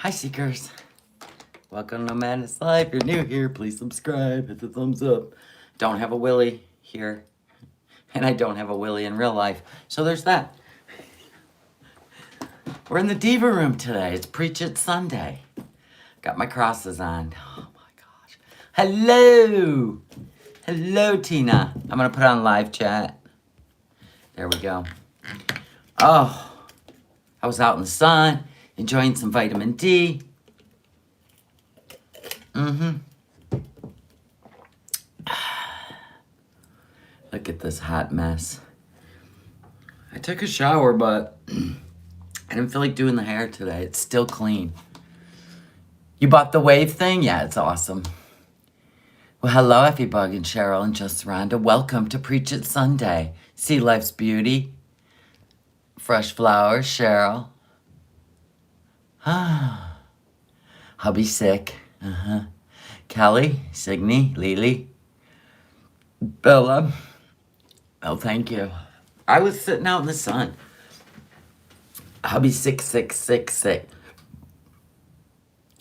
Hi, Seekers. Welcome to Madness Life. If you're new here, please subscribe. Hit the thumbs up. Don't have a Willie here. And I don't have a Willie in real life. So there's that. We're in the Diva room today. It's Preach It Sunday. Got my crosses on. Oh my gosh. Hello. Hello, Tina. I'm going to put on live chat. There we go. Oh, I was out in the sun, enjoying some vitamin D. Look at this hot mess. I took a shower, but I didn't feel like doing the hair today. It's still clean. You bought the wave thing? Yeah, it's awesome. Well, hello, Effie Bug and Cheryl and Just Rhonda. Welcome to Preach It Sunday. See Life's Beauty. Fresh Flowers, Cheryl. Hubby sick. Kelly, Signe, Lily, Bella. Oh, thank you. I was sitting out in the sun. Hubby's sick.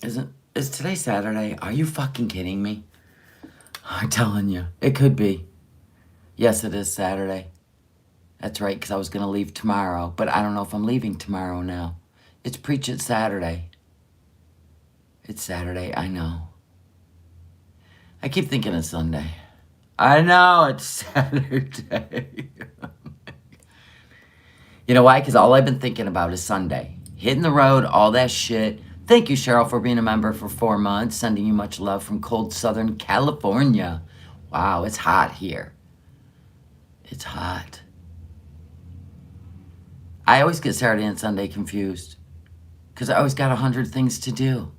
Is today Saturday? Are you fucking kidding me? I'm telling you. It could be. Yes, it is Saturday. That's right, because I was going to leave tomorrow. But I don't know if I'm leaving tomorrow now. It's Preach It Saturday. It's Saturday, I know. I keep thinking it's Sunday. I know, it's Saturday. You know why? Because all I've been thinking about is Sunday. Hitting the road, all that shit. Thank you, Cheryl, for being a member for 4 months. Sending you much love from cold Southern California. Wow, it's hot here. It's hot. I always get Saturday and Sunday confused. Because I always got 100 things to do.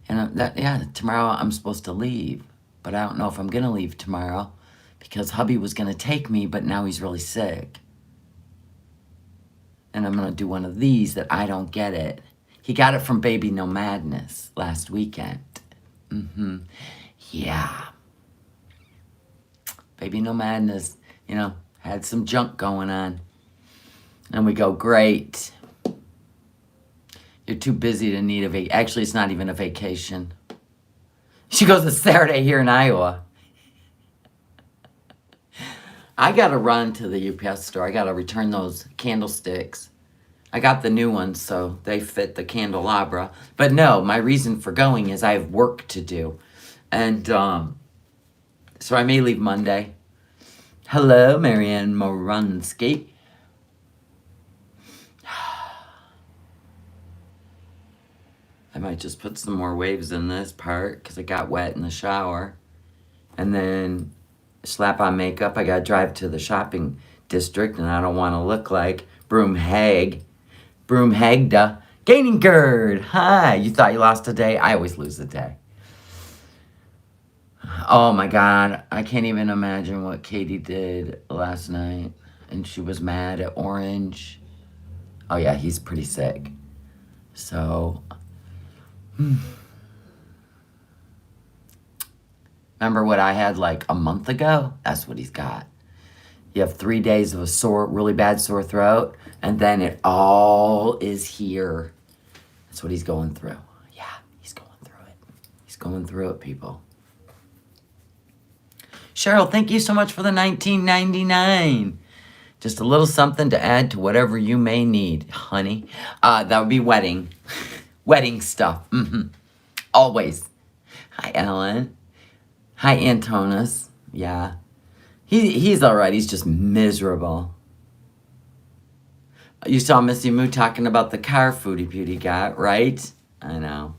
And tomorrow I'm supposed to leave. But I don't know if I'm going to leave tomorrow. Because hubby was going to take me, but now he's really sick. And I'm going to do one of these that I don't get it. He got it from Baby No Madness last weekend. Yeah. Baby No Madness, had some junk going on. And we go, great. You're too busy to need a vacation. Actually, it's not even a vacation. She goes, it's Saturday here in Iowa. I got to run to the UPS store. I got to return those candlesticks. I got the new ones, so they fit the candelabra. But no, my reason for going is I have work to do. And so I may leave Monday. Hello, Marianne Morunsky. I might just put some more waves in this part because it got wet in the shower. And then slap on makeup. I got to drive to the shopping district, and I don't want to look like Broomhagda. Gaining Gerd. Hi. You thought you lost a day? I always lose a day. Oh my God. I can't even imagine what Katie did last night. And she was mad at Orange. Oh yeah, he's pretty sick. So, remember what I had like a month ago? That's what he's got. You have 3 days of a really bad sore throat, and then it all is here. That's what he's going through. Yeah, he's going through it. He's going through it, people. Cheryl, thank you so much for the $19.99. Just a little something to add to whatever you may need, honey. That would be wedding stuff. Always. Hi, Ellen. Hi, Antonis. Yeah. He's all right. He's just miserable. You saw Missy Moo talking about the car Foodie Beauty got, right? I know.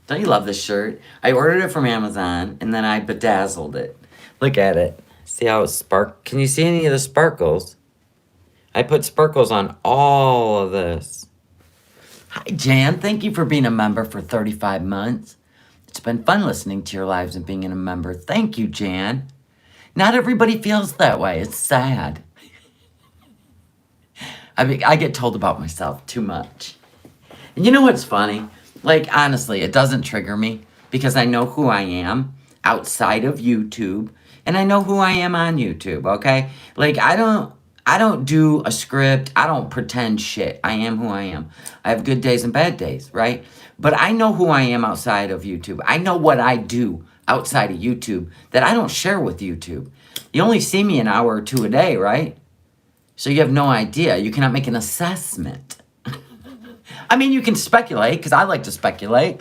Don't you love this shirt? I ordered it from Amazon, and then I bedazzled it. Look at it. See how it Can you see any of the sparkles? I put sparkles on all of this. Hi, Jan. Thank you for being a member for 35 months. It's been fun listening to your lives and being a member. Thank you, Jan. Not everybody feels that way. It's sad. I get told about myself too much. And you know what's funny? Like, honestly, it doesn't trigger me because I know who I am outside of YouTube, and I know who I am on YouTube, okay? Like, I I don't do a script. I don't pretend shit. I am who I am. I have good days and bad days, right? But I know who I am outside of YouTube. I know what I do outside of YouTube that I don't share with YouTube. You only see me an hour or two a day, right? So you have no idea. You cannot make an assessment. I mean, you can speculate, because I like to speculate.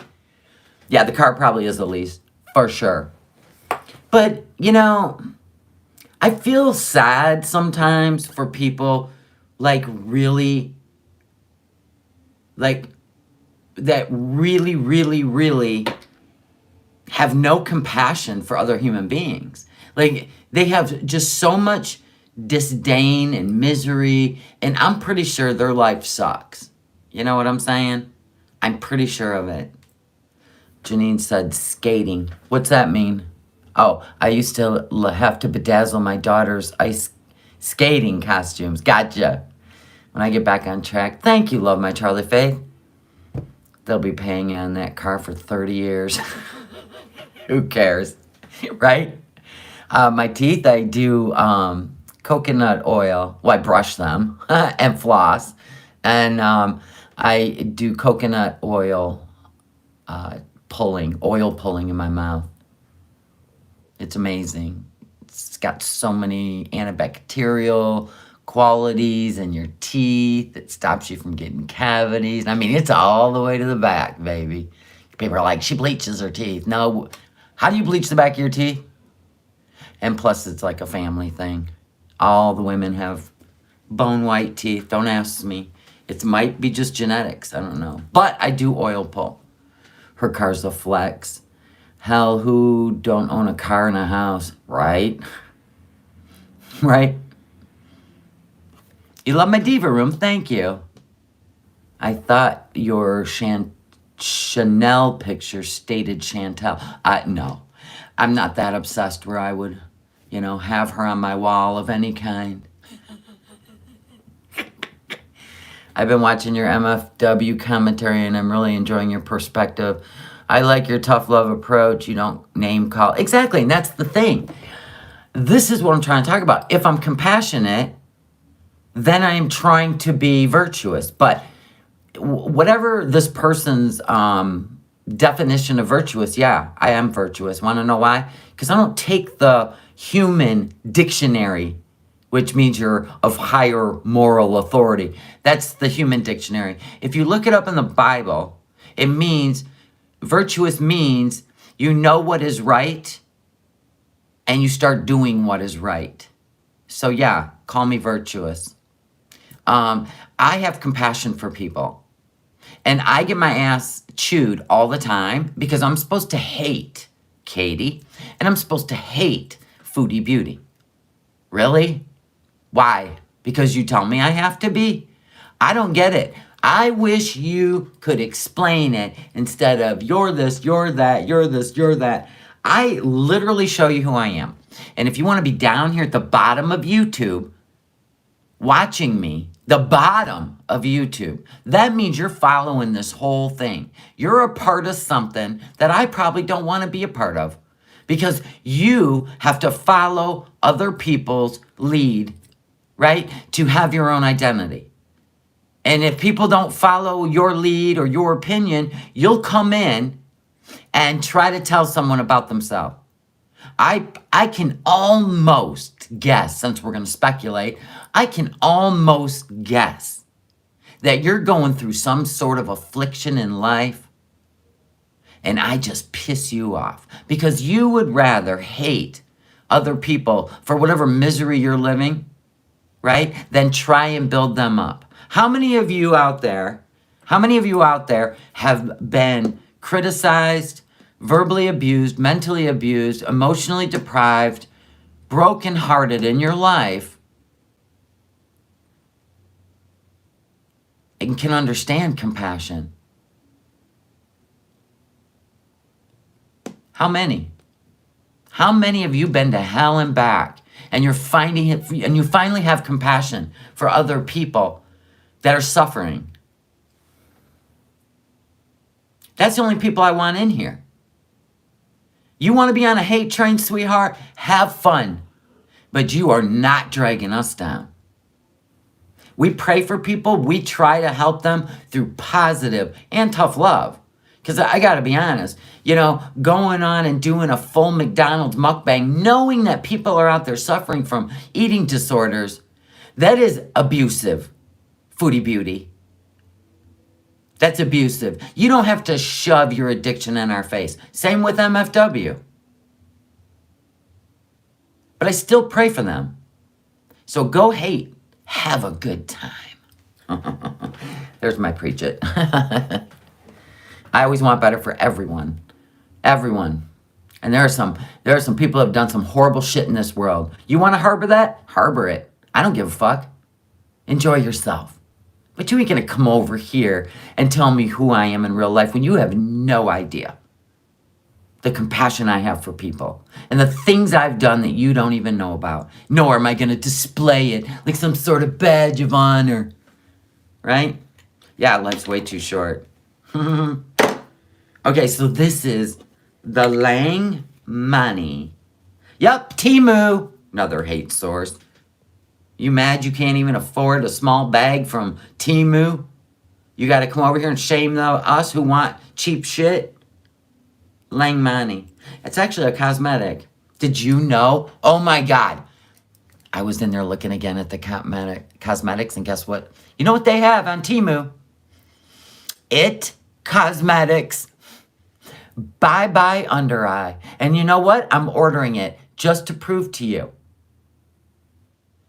Yeah, the car probably is the least, for sure. But, you know, I feel sad sometimes for people, like, really, like, that really, really, really have no compassion for other human beings. Like, they have just so much disdain and misery, and I'm pretty sure their life sucks. You know what I'm saying? I'm pretty sure of it. Janine said skating. What's that mean? Oh, I used to have to bedazzle my daughter's ice skating costumes. Gotcha. When I get back on track. Thank you, love my Charlie Faith. They'll be paying on that car for 30 years. Who cares? Right? My teeth, I do coconut oil. Well, I brush them and floss. And I do coconut oil oil pulling in my mouth. It's amazing. It's got so many antibacterial qualities in your teeth. It stops you from getting cavities. I mean, it's all the way to the back, baby. People are like, she bleaches her teeth. No. How do you bleach the back of your teeth? And plus, it's like a family thing. All the women have bone white teeth. Don't ask me. It might be just genetics. I don't know. But I do oil pull. Her car's a flex. Hell, who don't own a car and a house, right? Right? You love my diva room, thank you. I thought your Chanel picture stated Chantel. No, I'm not that obsessed where I would, have her on my wall of any kind. I've been watching your MFW commentary and I'm really enjoying your perspective. I like your tough love approach. You don't name call. Exactly, and that's the thing. This is what I'm trying to talk about. If I'm compassionate, then I am trying to be virtuous. But whatever this person's definition of virtuous, yeah, I am virtuous. Want to know why? Because I don't take the human dictionary, which means you're of higher moral authority. That's the human dictionary. If you look it up in the Bible, it means... virtuous means you know what is right and you start doing what is right. So yeah, call me virtuous. I have compassion for people. And I get my ass chewed all the time because I'm supposed to hate Katie and I'm supposed to hate Foodie Beauty. Really? Why? Because you tell me I have to be? I don't get it. I wish you could explain it instead of you're this, you're that, you're this, you're that. I literally show you who I am. And if you want to be down here at the bottom of YouTube, watching me, the bottom of YouTube, that means you're following this whole thing. You're a part of something that I probably don't want to be a part of because you have to follow other people's lead, right, to have your own identity. And if people don't follow your lead or your opinion, you'll come in and try to tell someone about themselves. I can almost guess, since we're going to speculate, I can almost guess that you're going through some sort of affliction in life and I just piss you off because you would rather hate other people for whatever misery you're living, right, than try and build them up. How many of you out there have been criticized, verbally abused, mentally abused, emotionally deprived, brokenhearted in your life and can understand compassion? How many? How many of you been to hell and back and you're finding it and you finally have compassion for other people that are suffering? That's the only people I want in here. You want to be on a hate train, sweetheart? Have fun. But you are not dragging us down. We pray for people. We try to help them through positive and tough love. Because I got to be honest, going on and doing a full McDonald's mukbang, knowing that people are out there suffering from eating disorders, that is abusive, Foodie Beauty. That's abusive. You don't have to shove your addiction in our face. Same with MFW. But I still pray for them. So go hate. Have a good time. There's my preach it. I always want better for everyone. Everyone. And there are some people who have done some horrible shit in this world. You want to harbor that? Harbor it. I don't give a fuck. Enjoy yourself. But you ain't going to come over here and tell me who I am in real life when you have no idea the compassion I have for people and the things I've done that you don't even know about. Nor am I going to display it like some sort of badge of honor. Right? Yeah, life's way too short. Okay, so this is the Lang Money. Yup, Teemu. Another hate source. You mad you can't even afford a small bag from Teemu? You got to come over here and shame us who want cheap shit? Lang Money. It's actually a cosmetic. Did you know? Oh my God. I was in there looking again at the cosmetics, and guess what? You know what they have on Teemu? It Cosmetics. Bye-bye under eye. And you know what? I'm ordering it just to prove to you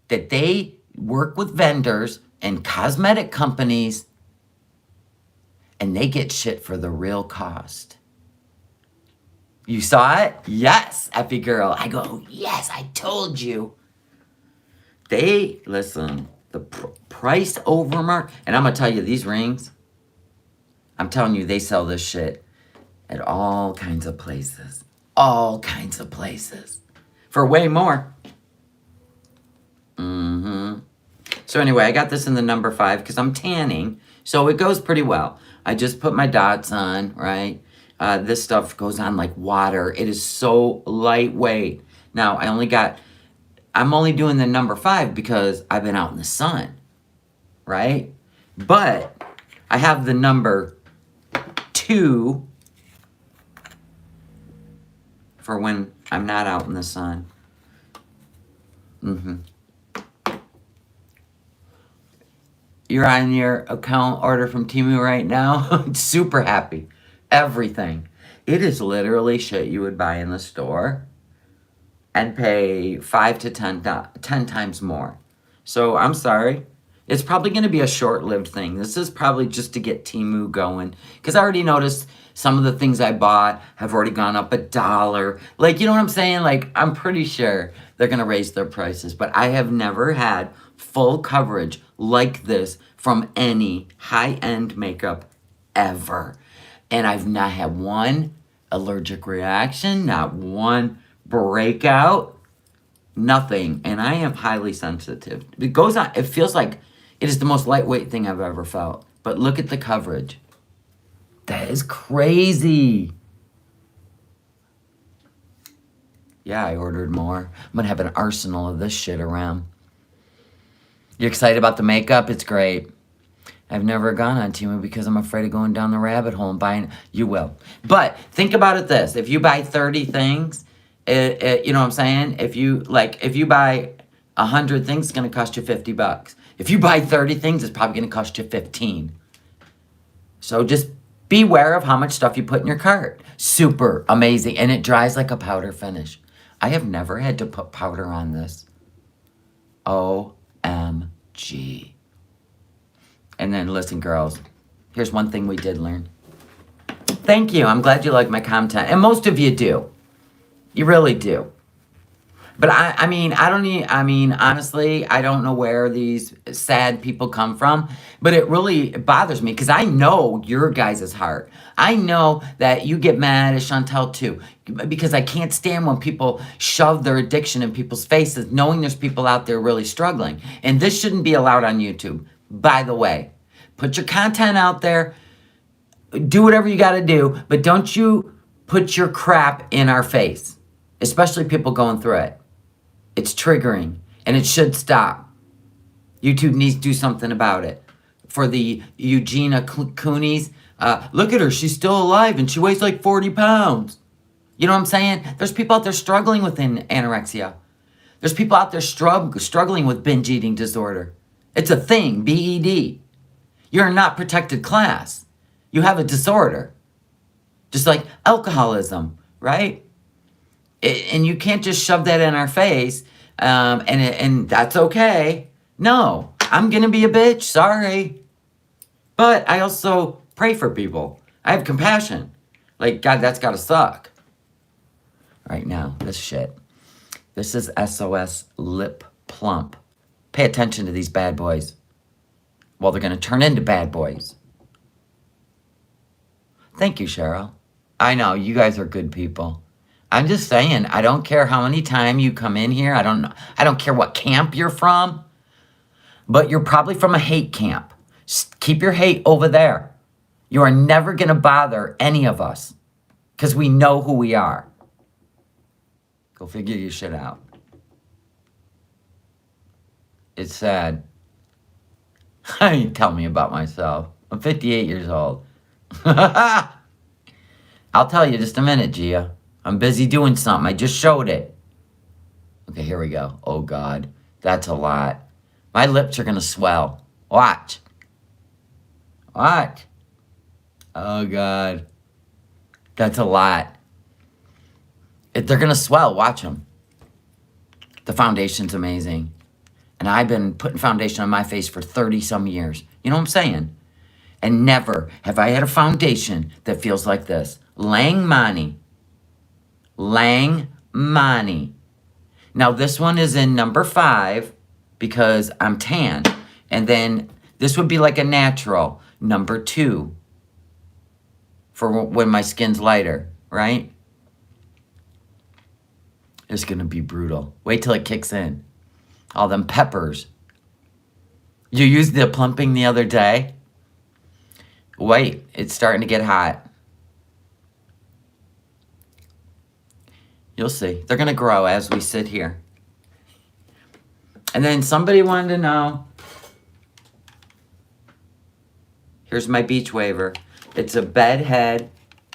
that they work with vendors and cosmetic companies and they get shit for the real cost. You saw it? Yes, Effie girl. I go, yes, I told you. Listen, the price over mark. And I'm going to tell you, these rings, I'm telling you, they sell this shit at all kinds of places. All kinds of places. For way more. So anyway, I got this in the number 5 because I'm tanning. So it goes pretty well. I just put my dots on, right? This stuff goes on like water. It is so lightweight. Now, I'm only doing the number 5 because I've been out in the sun, right? But I have the number 2 for when I'm not out in the sun. You're on your account order from Teemu right now? Super happy. Everything. It is literally shit you would buy in the store and pay 5 to 10 times more. So I'm sorry. It's probably going to be a short-lived thing. This is probably just to get Teemu going. Because I already noticed some of the things I bought have already gone up $1. Like, you know what I'm saying? Like, I'm pretty sure they're going to raise their prices. But I have never had full coverage like this from any high-end makeup ever. And I've not had one allergic reaction, not one breakout, nothing. And I am highly sensitive. It goes on, it feels like it is the most lightweight thing I've ever felt. But look at the coverage. That is crazy. Yeah, I ordered more. I'm going to have an arsenal of this shit around. You excited about the makeup? It's great. I've never gone on Teemu because I'm afraid of going down the rabbit hole and buying. You will. But think about it this. If you buy 30 things, you know what I'm saying? If you buy 100 things, it's going to cost you $50. If you buy 30 things, it's probably going to cost you 15. So just beware of how much stuff you put in your cart. Super amazing. And it dries like a powder finish. I have never had to put powder on this. OMG. And then listen, girls, here's one thing we did learn. Thank you. I'm glad you like my content. And most of you do. You really do. But honestly, I don't know where these sad people come from, but it really bothers me because I know your guys' heart. I know that you get mad at Chantel too, because I can't stand when people shove their addiction in people's faces, knowing there's people out there really struggling. And this shouldn't be allowed on YouTube. By the way, put your content out there, do whatever you got to do, but don't you put your crap in our face, especially people going through it. It's triggering, and it should stop. YouTube needs to do something about it. For the Eugenia Coonies, look at her. She's still alive and she weighs like 40 pounds. You know what I'm saying? There's people out there struggling with anorexia. There's people out there struggling with binge eating disorder. It's a thing, BED. You're a not protected class. You have a disorder. Just like alcoholism, right? And you can't just shove that in our face and that's okay. No, I'm going to be a bitch. Sorry. But I also pray for people. I have compassion. Like, God, that's got to suck. Right now, this shit. This is SOS Lip Plump. Pay attention to these bad boys. Well, they're going to turn into bad boys. Thank you, Cheryl. I know, you guys are good people. I'm just saying, I don't care how many times you come in here. I don't care what camp you're from. But you're probably from a hate camp. Keep your hate over there. You are never going to bother any of us. Because we know who we are. Go figure your shit out. It's sad. Tell me about myself. I'm 58 years old. I'll tell you just a minute, Gia. I'm busy doing something. I just showed it. Okay, here we go. Oh, God. That's a lot. My lips are going to swell. Watch. Watch. Oh, God. That's a lot. They're going to swell. Watch them. The foundation's amazing. And I've been putting foundation on my face for 30-some years. You know what I'm saying? And never have I had a foundation that feels like this. Langmani. Langmani. Now, this one is in number 5 because I'm tan. And then this would be like a natural number 2 for when my skin's lighter, right? It's going to be brutal. Wait till it kicks in. All them peppers. You used the plumping the other day? Wait, it's starting to get hot. You'll see. They're going to grow as we sit here. And then somebody wanted to know. Here's my beach waver. It's a bedhead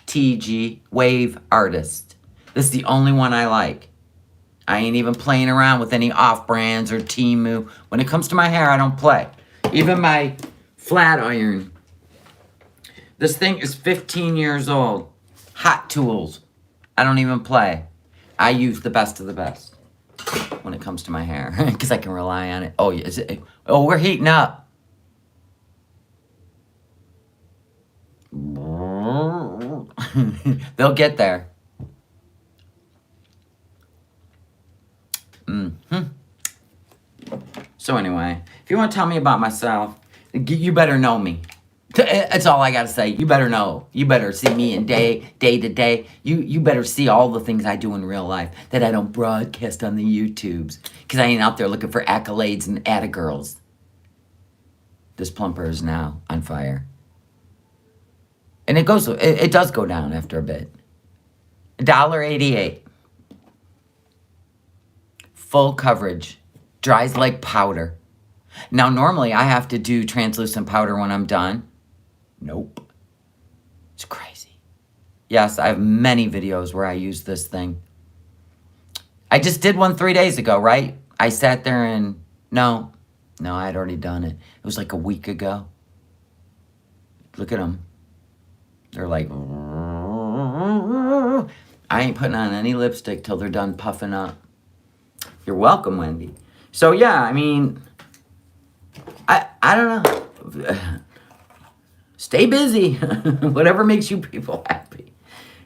TG wave artist. This is the only one I like. I ain't even playing around with any off-brands or Teemu. When it comes to my hair, I don't play. Even my flat iron. This thing is 15 years old. Hot Tools. I don't even play. I use the best of the best when it comes to my hair. Because I can rely on it. Oh, is it? Oh, we're heating up. They'll get there. So anyway, if you want to tell me about myself, you better know me. That's all I got to say. You better know. You better see me in day to day. You better see all the things I do in real life that I don't broadcast on the YouTubes. Because I ain't out there looking for accolades and attagirls. This plumper is now on fire. And it does go down after a bit. $1.88. Full coverage. Dries like powder. Now, normally I have to do translucent powder when I'm done. Nope. It's crazy. Yes, I have many videos where I use this thing. I just did one 3 days ago, right? I sat there and... No, I had already done it. It was like a week ago. Look at them. They're like... I ain't putting on any lipstick till they're done puffing up. You're welcome, Wendy. So, yeah, I mean... I don't know. Stay busy. Whatever makes you people happy.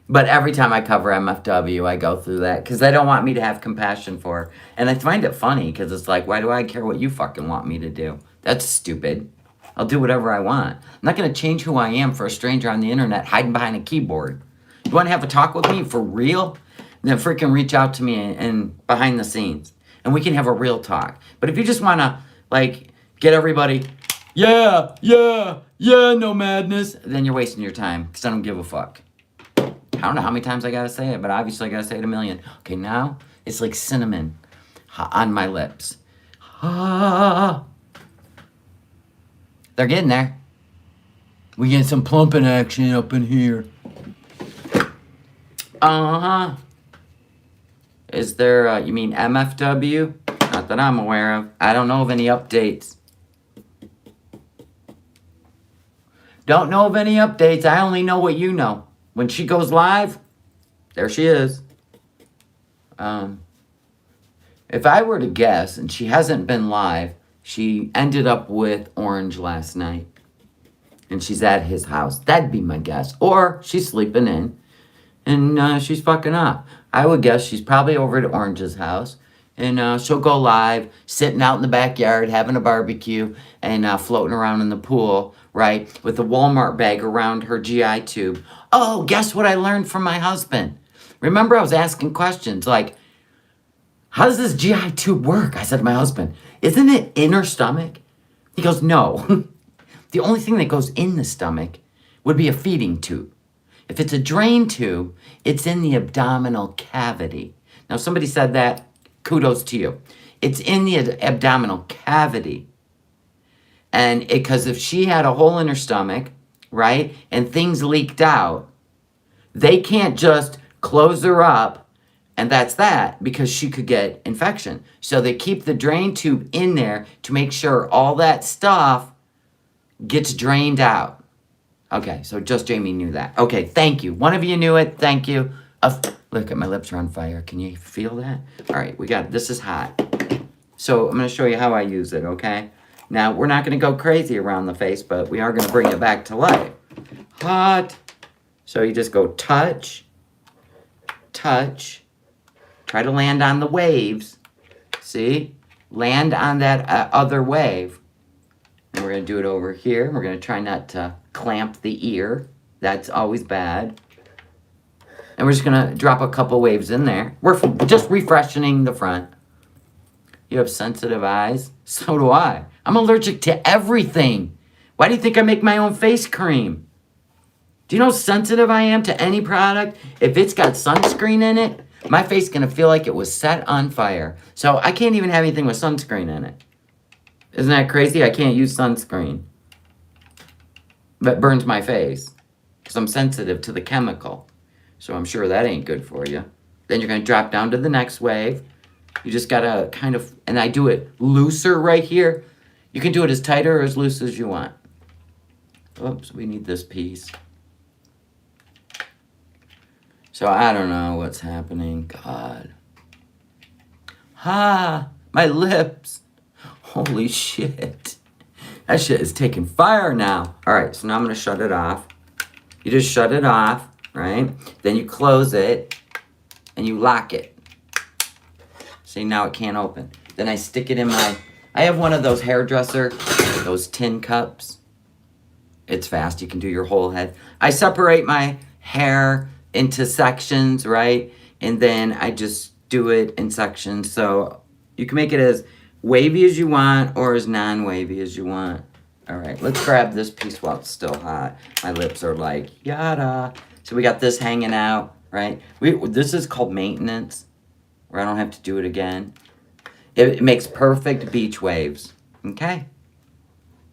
But every time I cover MFW, I go through that. Because they don't want me to have compassion for her. And I find it funny. Because it's like, why do I care what you fucking want me to do? That's stupid. I'll do whatever I want. I'm not going to change who I am for a stranger on the internet hiding behind a keyboard. You want to have a talk with me for real? Then freaking reach out to me and behind the scenes. And we can have a real talk. But if you just want to, like... get everybody, yeah, no madness. Then you're wasting your time because I don't give a fuck. I don't know how many times I got to say it, but obviously I got to say it a million. Okay, now it's like cinnamon on my lips. They're getting there. We get some plumping action up in here. Uh-huh. Is there, you mean MFW? Not that I'm aware of. I don't know of any updates. Don't know of any updates. I only know what you know. When she goes live, there she is. If I were to guess, and she hasn't been live, she ended up with Orange last night. And she's at his house. That'd be my guess. Or she's sleeping in. And she's fucking up. I would guess she's probably over at Orange's house. And she'll go live, sitting out in the backyard, having a barbecue, and floating around in the pool, right? With a Walmart bag around her GI tube. Oh, guess what I learned from my husband? Remember I was asking questions like, how does this GI tube work? I said to my husband, isn't it in her stomach? He goes, no. The only thing that goes in the stomach would be a feeding tube. If it's a drain tube, it's in the abdominal cavity. Now, somebody said that. Kudos to you. It's in the abdominal cavity. And because if she had a hole in her stomach, right, and things leaked out, they can't just close her up and that's that, because she could get infection. So they keep the drain tube in there to make sure all that stuff gets drained out. Okay, so just Jamie knew that. Okay, thank you. One of you knew it. Thank you. Look at my lips are on fire. Can you feel that? All right, we got it. This is hot. So I'm going to show you how I use it, okay? Now, we're not going to go crazy around the face, but we are going to bring it back to life. Hot. So you just go touch, touch. Try to land on the waves. See? Land on that other wave. And we're going to do it over here. We're going to try not to clamp the ear. That's always bad. And we're just going to drop a couple waves in there. We're just refreshing the front. You have sensitive eyes? So do I. I'm allergic to everything. Why do you think I make my own face cream? Do you know how sensitive I am to any product? If it's got sunscreen in it, my face is going to feel like it was set on fire. So I can't even have anything with sunscreen in it. Isn't that crazy? I can't use sunscreen. That burns my face because I'm sensitive to the chemical. So I'm sure that ain't good for you. Then you're going to drop down to the next wave. You just got to kind of, and I do it looser right here. You can do it as tight or as loose as you want. Oops, we need this piece. So I don't know what's happening. God. My lips. Holy shit. That shit is taking fire now. All right, so now I'm going to shut it off. You just shut it off, right? Then you close it and you lock it. See, now it can't open. Then I stick it in my, I have one of those hairdresser, those tin cups. It's fast. You can do your whole head. I separate my hair into sections, right? And then I just do it in sections. So you can make it as wavy as you want or as non-wavy as you want. All right, let's grab this piece while it's still hot. My lips are like, yada. So we got this hanging out, right? This is called maintenance, where I don't have to do it again. It makes perfect beach waves, okay?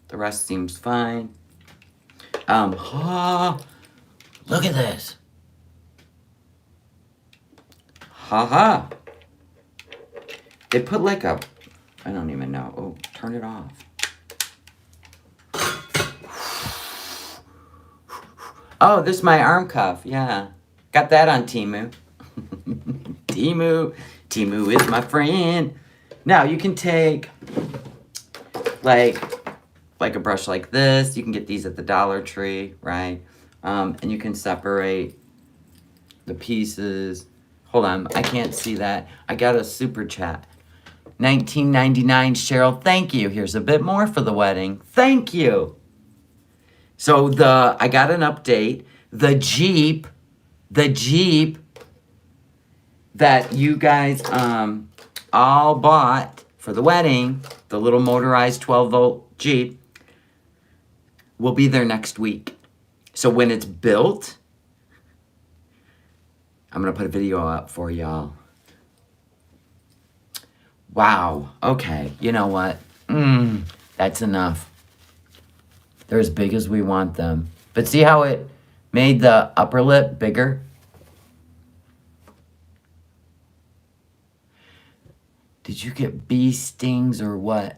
The rest seems fine. Look at this. Ha. They put like a, I don't even know. Oh, turn it off. Oh, this is my arm cuff. Yeah. Got that on Teemu. Teemu is my friend. Now, you can take like a brush like this. You can get these at the Dollar Tree, right? And you can separate the pieces. Hold on, I can't see that. I got a super chat. $19.99, Cheryl, thank you. Here's a bit more for the wedding. Thank you. So I got an update. The Jeep that you guys all bought for the wedding, the little motorized 12-volt Jeep, will be there next week. So when it's built, I'm going to put a video up for y'all. Wow. Okay. You know what? That's enough. They're as big as we want them. But see how it made the upper lip bigger? Did you get bee stings or what?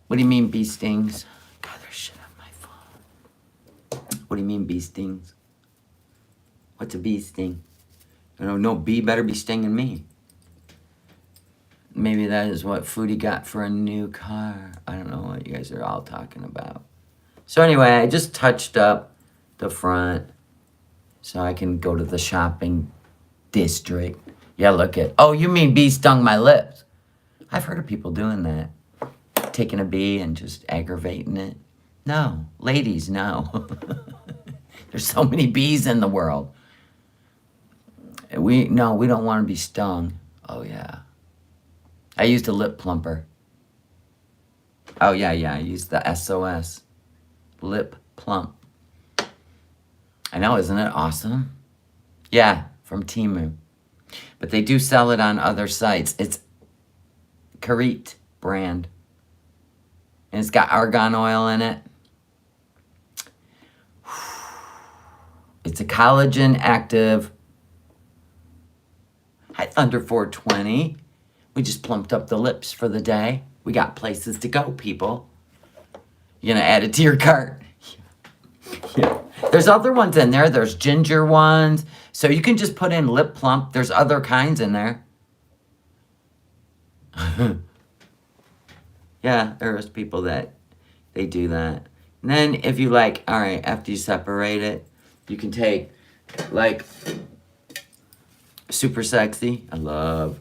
What do you mean bee stings? God, there's shit on my phone. What do you mean bee stings? What's a bee sting? No bee better be stinging me. Maybe that is what Foodie got for a new car. I don't know what you guys are all talking about. So anyway, I just touched up the front so I can go to the shopping district. Yeah, look at. Oh, you mean bee stung my lips? I've heard of people doing that. Taking a bee and just aggravating it. No, ladies, no. There's so many bees in the world. We don't want to be stung. Oh yeah. I used a lip plumper. Oh yeah, I used the SOS. Lip plump. I know, isn't it awesome? Yeah, from Teemu. But they do sell it on other sites. It's Karit brand. And it's got argan oil in it. It's a collagen active. Hi, Thunder 420. We just plumped up the lips for the day. We got places to go, people. You gonna add it to your cart? Yeah. There's other ones in there. There's ginger ones. So you can just put in lip plump. There's other kinds in there. Yeah, there's people that they do that. And then if you like, all right, after you separate it, you can take like super sexy. I love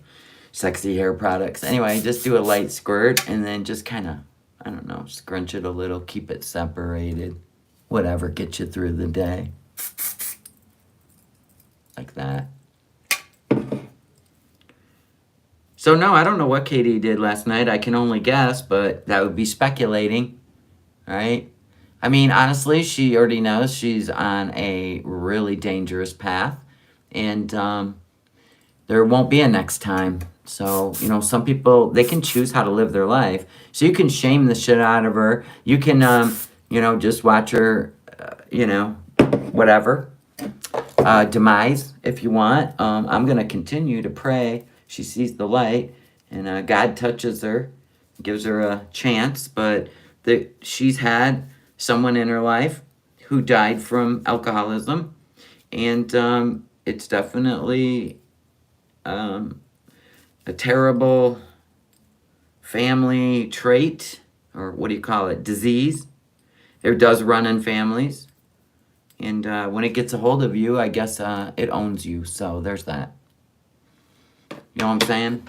sexy hair products. Anyway, just do a light squirt and then just kind of, I don't know, scrunch it a little, keep it separated. Whatever, get you through the day. Like that. So no, I don't know what Katie did last night. I can only guess, but that would be speculating, right? I mean, honestly, she already knows she's on a really dangerous path, and there won't be a next time. So, some people, they can choose how to live their life. So you can shame the shit out of her. You can, just watch her, whatever, demise if you want. I'm going to continue to pray she sees the light and God touches her, gives her a chance. But she's had someone in her life who died from alcoholism. And it's definitely a terrible family trait, or what do you call it, disease. It does run in families. And when it gets a hold of you, I guess it owns you. So there's that. You know what I'm saying?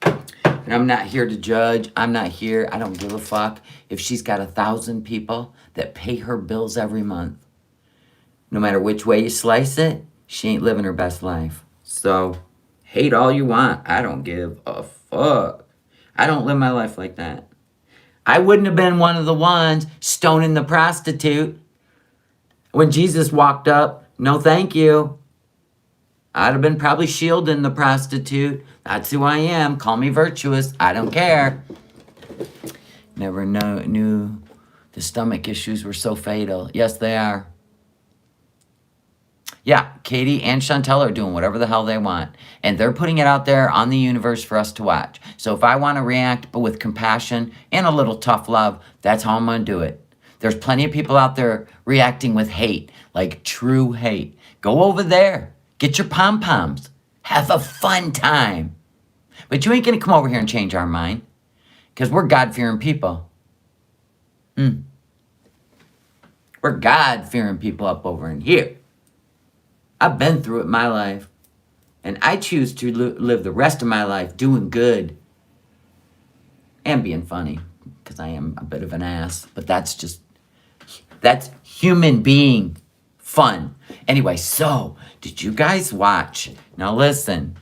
And I'm not here to judge. I don't give a fuck if she's got 1,000 people that pay her bills every month. No matter which way you slice it, she ain't living her best life. So, hate all you want. I don't give a fuck. I don't live my life like that. I wouldn't have been one of the ones stoning the prostitute when Jesus walked up. No, thank you. I'd have been probably shielding the prostitute. That's who I am. Call me virtuous. I don't care. Never knew the stomach issues were so fatal. Yes, they are. Yeah, Katie and Chantel are doing whatever the hell they want. And they're putting it out there on the universe for us to watch. So if I want to react, but with compassion and a little tough love, that's how I'm going to do it. There's plenty of people out there reacting with hate, like true hate. Go over there. Get your pom-poms. Have a fun time. But you ain't going to come over here and change our mind. Because we're God-fearing people. We're God-fearing people up over in here. I've been through it in my life. And I choose to live the rest of my life doing good. And being funny. Because I am a bit of an ass. But that's human being fun. Anyway, so, did you guys watch? Now listen.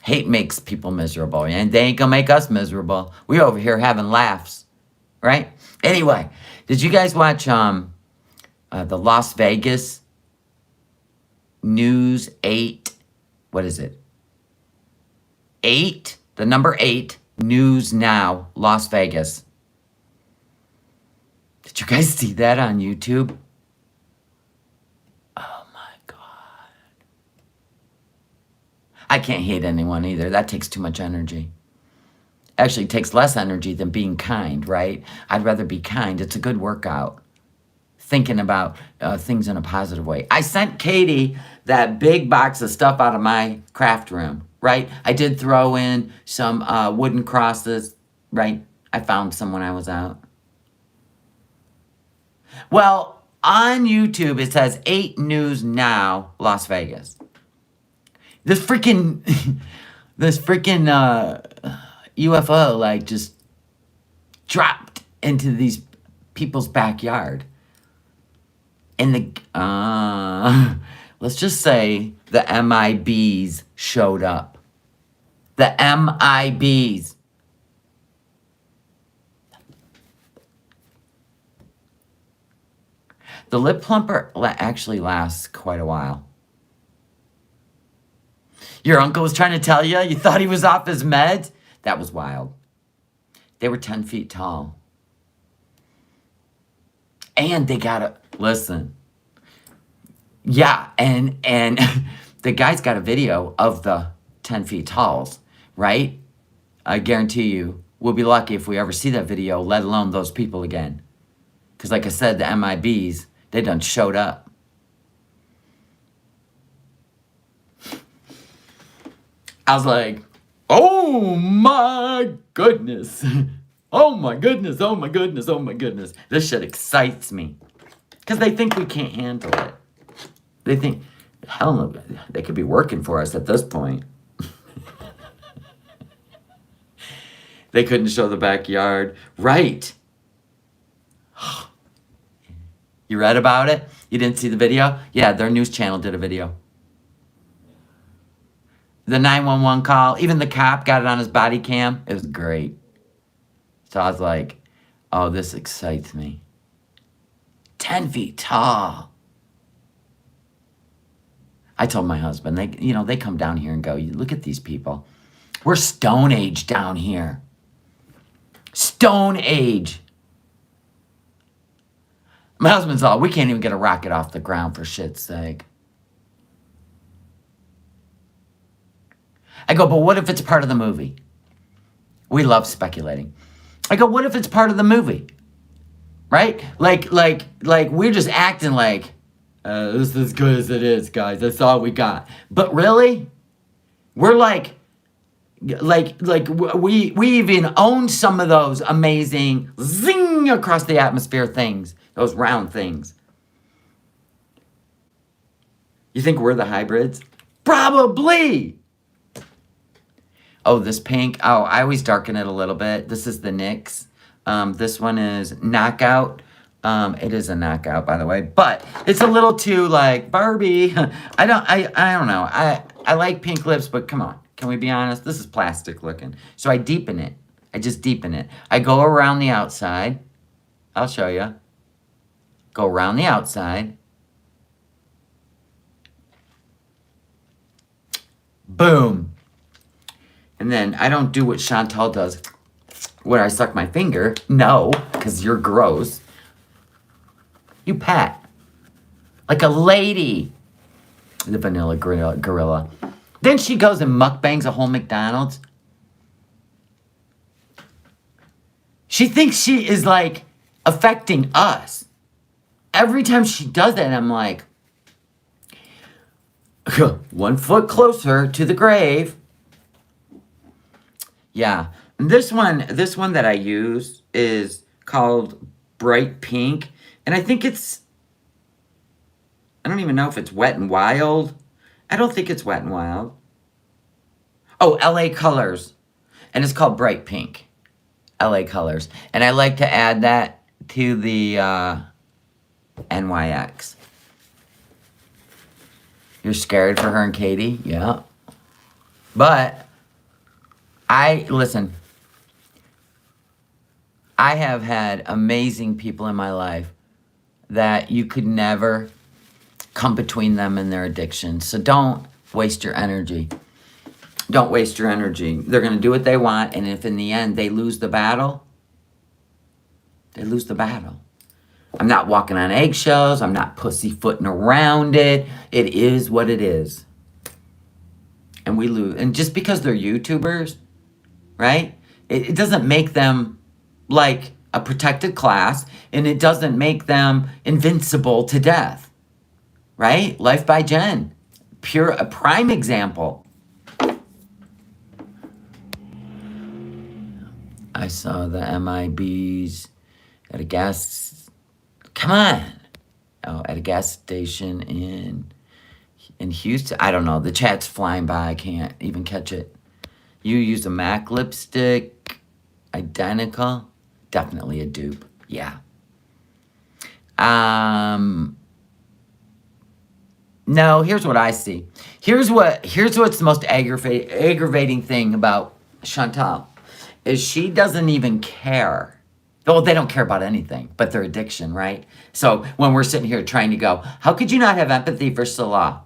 Hate makes people miserable. And they ain't gonna make us miserable. We over here having laughs. Right? Anyway, did you guys watch the Las Vegas News 8? What is it? 8? The number 8. News Now. Las Vegas. Did you guys see that on YouTube? Oh my God. I can't hate anyone either. That takes too much energy. Actually, it takes less energy than being kind, right? I'd rather be kind. It's a good workout. Thinking about things in a positive way. I sent Katie that big box of stuff out of my craft room, right? I did throw in some wooden crosses, right? I found some when I was out. Well, on YouTube, it says 8 News Now, Las Vegas. This freaking UFO, like, just dropped into these people's backyard. And let's just say the MIBs showed up. The MIBs. The lip plumper actually lasts quite a while. Your uncle was trying to tell you? You thought he was off his meds? That was wild. They were 10 feet tall. And they gotta, listen. Yeah, and the guy's got a video of the 10 feet talls, right? I guarantee you, we'll be lucky if we ever see that video, let alone those people again. Because like I said, the MIBs, they done showed up. I was like, oh my goodness. Oh my goodness, oh my goodness, oh my goodness. This shit excites me. Because they think we can't handle it. They think, hell no, they could be working for us at this point. They couldn't show the backyard. Right. You read about it? You didn't see the video? Yeah, their news channel did a video. The 911 call, even the cop got it on his body cam. It was great. So I was like, oh, this excites me. 10 feet tall. I told my husband, they come down here and go, look at these people. We're Stone Age down here. Stone Age. My husband's all, we can't even get a rocket off the ground for shit's sake. I go, but what if it's part of the movie? We love speculating. I go, what if it's part of the movie? Right? Like we're just acting like, this is as good as it is, guys. That's all we got. But really? We're like we even own some of those amazing zing across the atmosphere things. Those round things. You think we're the hybrids? Probably. Oh, this pink. Oh, I always darken it a little bit. This is the NYX. This one is Knockout. It is a knockout, by the way, but it's a little too like Barbie. I don't know. I like pink lips, but come on. Can we be honest? This is plastic looking. So I deepen it. I just deepen it. I go around the outside. I'll show you. Go around the outside. Boom. And then I don't do what Chantal does, where I suck my finger. No, because you're gross. You pat. Like a lady. The vanilla gorilla. Then she goes and mukbangs a whole McDonald's. She thinks she is like affecting us. Every time she does that, I'm like, 1 foot closer to the grave. Yeah. And this one that I use is called Bright Pink. And I think I don't even know if it's Wet n Wild. I don't think it's Wet n Wild. Oh, LA Colors. And it's called Bright Pink. LA Colors. And I like to add that to the NYX. You're scared for her and Katie? Yeah. But, listen. I have had amazing people in my life that you could never come between them and their addiction. So don't waste your energy. Don't waste your energy. They're going to do what they want, and if in the end they lose the battle, they lose the battle. I'm not walking on eggshells. I'm not pussyfooting around it. It is what it is. And we lose. And just because they're YouTubers, right? It doesn't make them like a protected class, and it doesn't make them invincible to death, right? Life by Jen, a prime example. I saw the MIBs at a gas. Come on, at a gas station in Houston. I don't know. The chat's flying by. I can't even catch it. You use a MAC lipstick, identical. Definitely a dupe. Yeah. No, here's what I see. Here's what's the most aggravating thing about Chantal is she doesn't even care. Well, they don't care about anything but their addiction, right? So when we're sitting here trying to go, how could you not have empathy for Salah?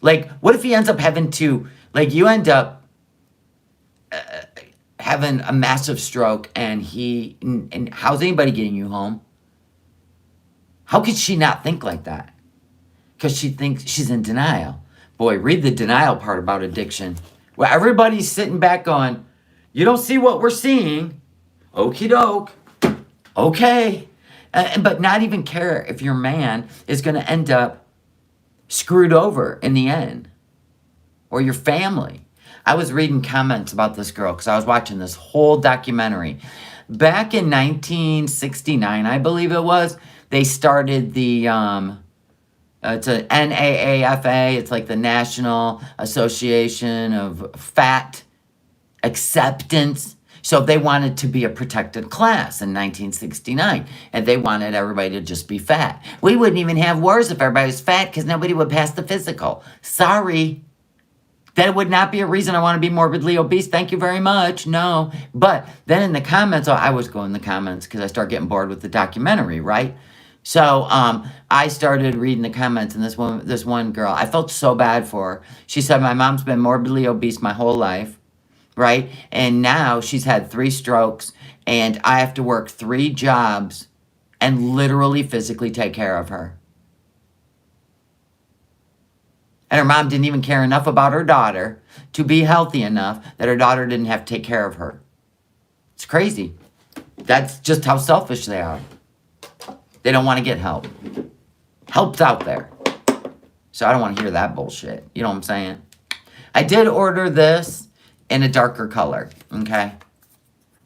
Like, what if he ends up having to, like, you end up having a massive stroke and how's anybody getting you home? How could she not think like that? Because she thinks she's in denial. Boy, read the denial part about addiction. Well, everybody's sitting back going, you don't see what we're seeing. Okie doke. Okay. But not even care if your man is going to end up screwed over in the end. Or your family. I was reading comments about this girl because I was watching this whole documentary. Back in 1969, I believe it was, they started the, it's a NAAFA. It's like the National Association of Fat Acceptance. So they wanted to be a protected class in 1969. And they wanted everybody to just be fat. We wouldn't even have wars if everybody was fat because nobody would pass the physical. Sorry. That would not be a reason I want to be morbidly obese. Thank you very much. No. But then in the comments, I was going in the comments because I started getting bored with the documentary, right? So I started reading the comments, and this one girl, I felt so bad for her. She said, my mom's been morbidly obese my whole life, right? And now she's had 3 strokes, and I have to work 3 jobs and literally physically take care of her. And her mom didn't even care enough about her daughter to be healthy enough that her daughter didn't have to take care of her. It's crazy. That's just how selfish they are. They don't want to get help. Help's out there. So I don't want to hear that bullshit. You know what I'm saying? I did order this in a darker color, okay?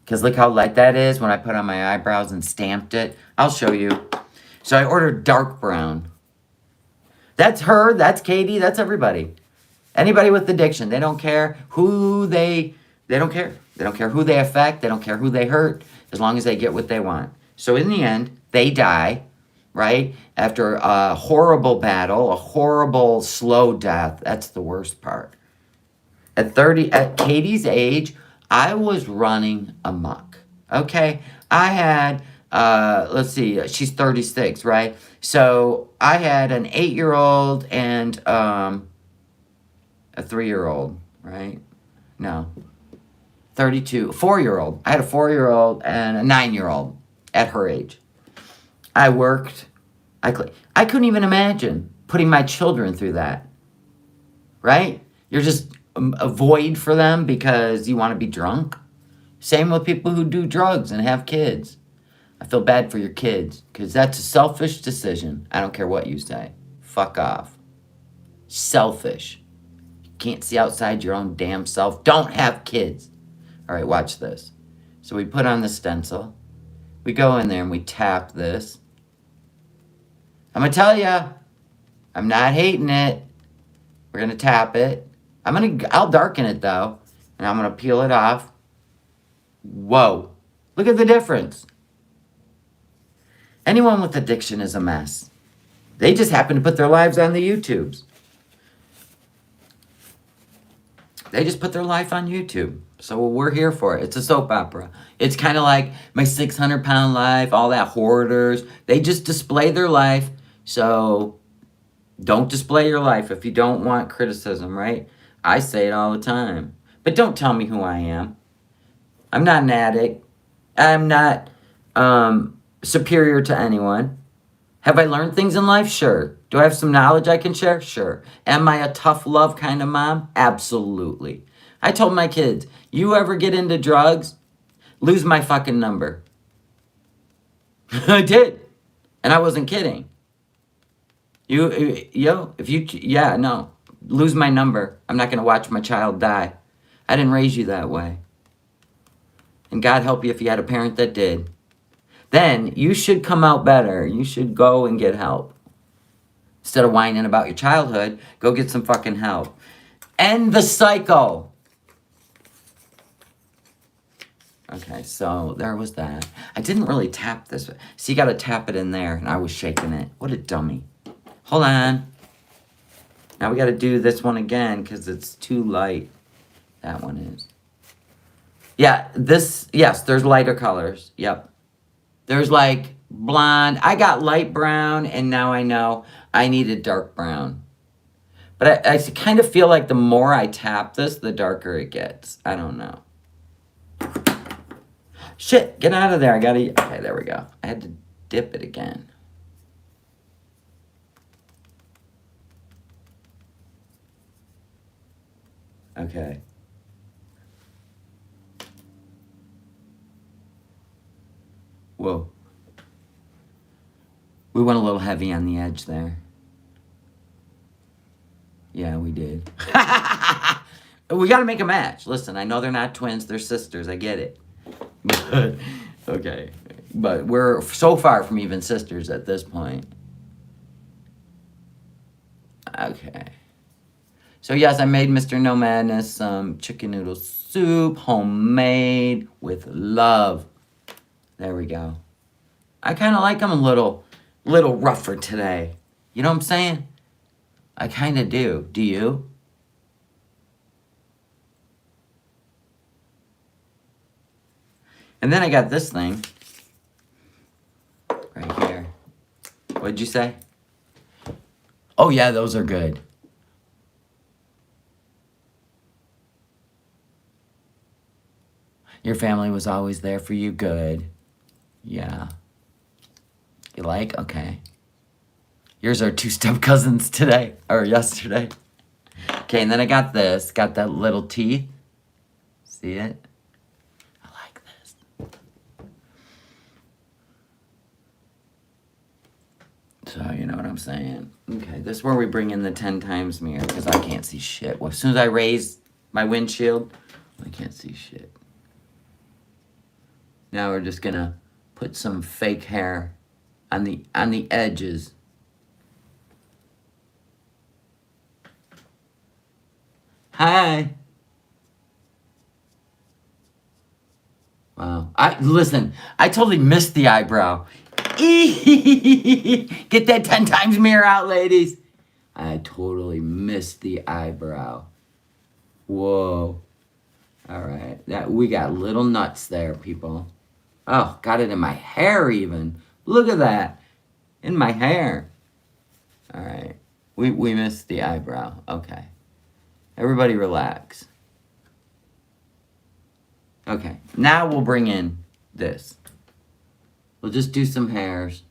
Because look how light that is when I put on my eyebrows and stamped it. I'll show you. So I ordered dark brown. That's her, that's Katie, that's everybody. Anybody with addiction, they don't care who they don't care. They don't care who they affect, they don't care who they hurt, as long as they get what they want. So in the end, they die, right? After a horrible battle, a horrible slow death. That's the worst part. At Katie's age, I was running amok. Okay? I had, let's see, she's 36, right? So I had an 8-year-old and a 3-year-old, right? No. 32, 4-year-old. I had a 4-year-old and a 9-year-old at her age. I worked. I couldn't even imagine putting my children through that. Right? You're just a void for them because you want to be drunk. Same with people who do drugs and have kids. I feel bad for your kids because that's a selfish decision. I don't care what you say. Fuck off. Selfish. You can't see outside your own damn self. Don't have kids. All right, watch this. So we put on the stencil. We go in there and we tap this. I'm going to tell you, I'm not hating it. We're going to tap it. I'll darken it though. And I'm going to peel it off. Whoa. Look at the difference. Anyone with addiction is a mess. They just happen to put their lives on the YouTubes. They just put their life on YouTube. So we're here for it. It's a soap opera. It's kind of like My 600-Pound Life, all that hoarders. They just display their life. So don't display your life if you don't want criticism, right? I say it all the time. But don't tell me who I am. I'm not an addict. I'm not superior to anyone. Have I learned things in life? Sure. Do I have some knowledge I can share? Sure. Am I a tough love kind of mom? Absolutely. I told my kids, you ever get into drugs, lose my fucking number. I did. And I wasn't kidding. No. Lose my number. I'm not going to watch my child die. I didn't raise you that way. And God help you if you had a parent that did. Then you should come out better. You should go and get help. Instead of whining about your childhood, go get some fucking help. End the cycle. Okay, so there was that. I didn't really tap this. So you got to tap it in there, and I was shaking it. What a dummy. Hold on. Now we got to do this one again because it's too light. That one is. Yeah, yes, there's lighter colors. Yep. There's like blonde. I got light brown, and now I know I needed dark brown. But I kind of feel like the more I tap this, the darker it gets. I don't know. Shit, get out of there. Okay, there we go. I had to dip it again. Okay. Whoa. We went a little heavy on the edge there. Yeah, we did. We got to make a match. Listen, I know they're not twins. They're sisters. I get it. But, okay. But we're so far from even sisters at this point. Okay. So, yes, I made Mr. No Madness some chicken noodle soup, homemade, with love. There we go. I kind of like them a little rougher today. You know what I'm saying? I kind of do. Do you? And then I got this thing right here. What'd you say? Oh, yeah, those are good. Your family was always there for you. Good. Yeah. You like? Okay. Yours are two step cousins today. Or yesterday. Okay, and then I got this. Got that little teeth. See it? I like this. So, you know what I'm saying? Okay, this is where we bring in the 10 times mirror. Because I can't see shit. Well, as soon as I raise my windshield, I can't see shit. Now we're just gonna put some fake hair on the edges. Hi. Wow. Listen, I totally missed the eyebrow. Get that 10 times mirror out, ladies. I totally missed the eyebrow. Whoa. All right. We got little nuts there, people. Oh, got it in my hair even. Look at that. In my hair. All right. We missed the eyebrow. Okay. Everybody relax. Okay. Now we'll bring in this. We'll just do some hairs.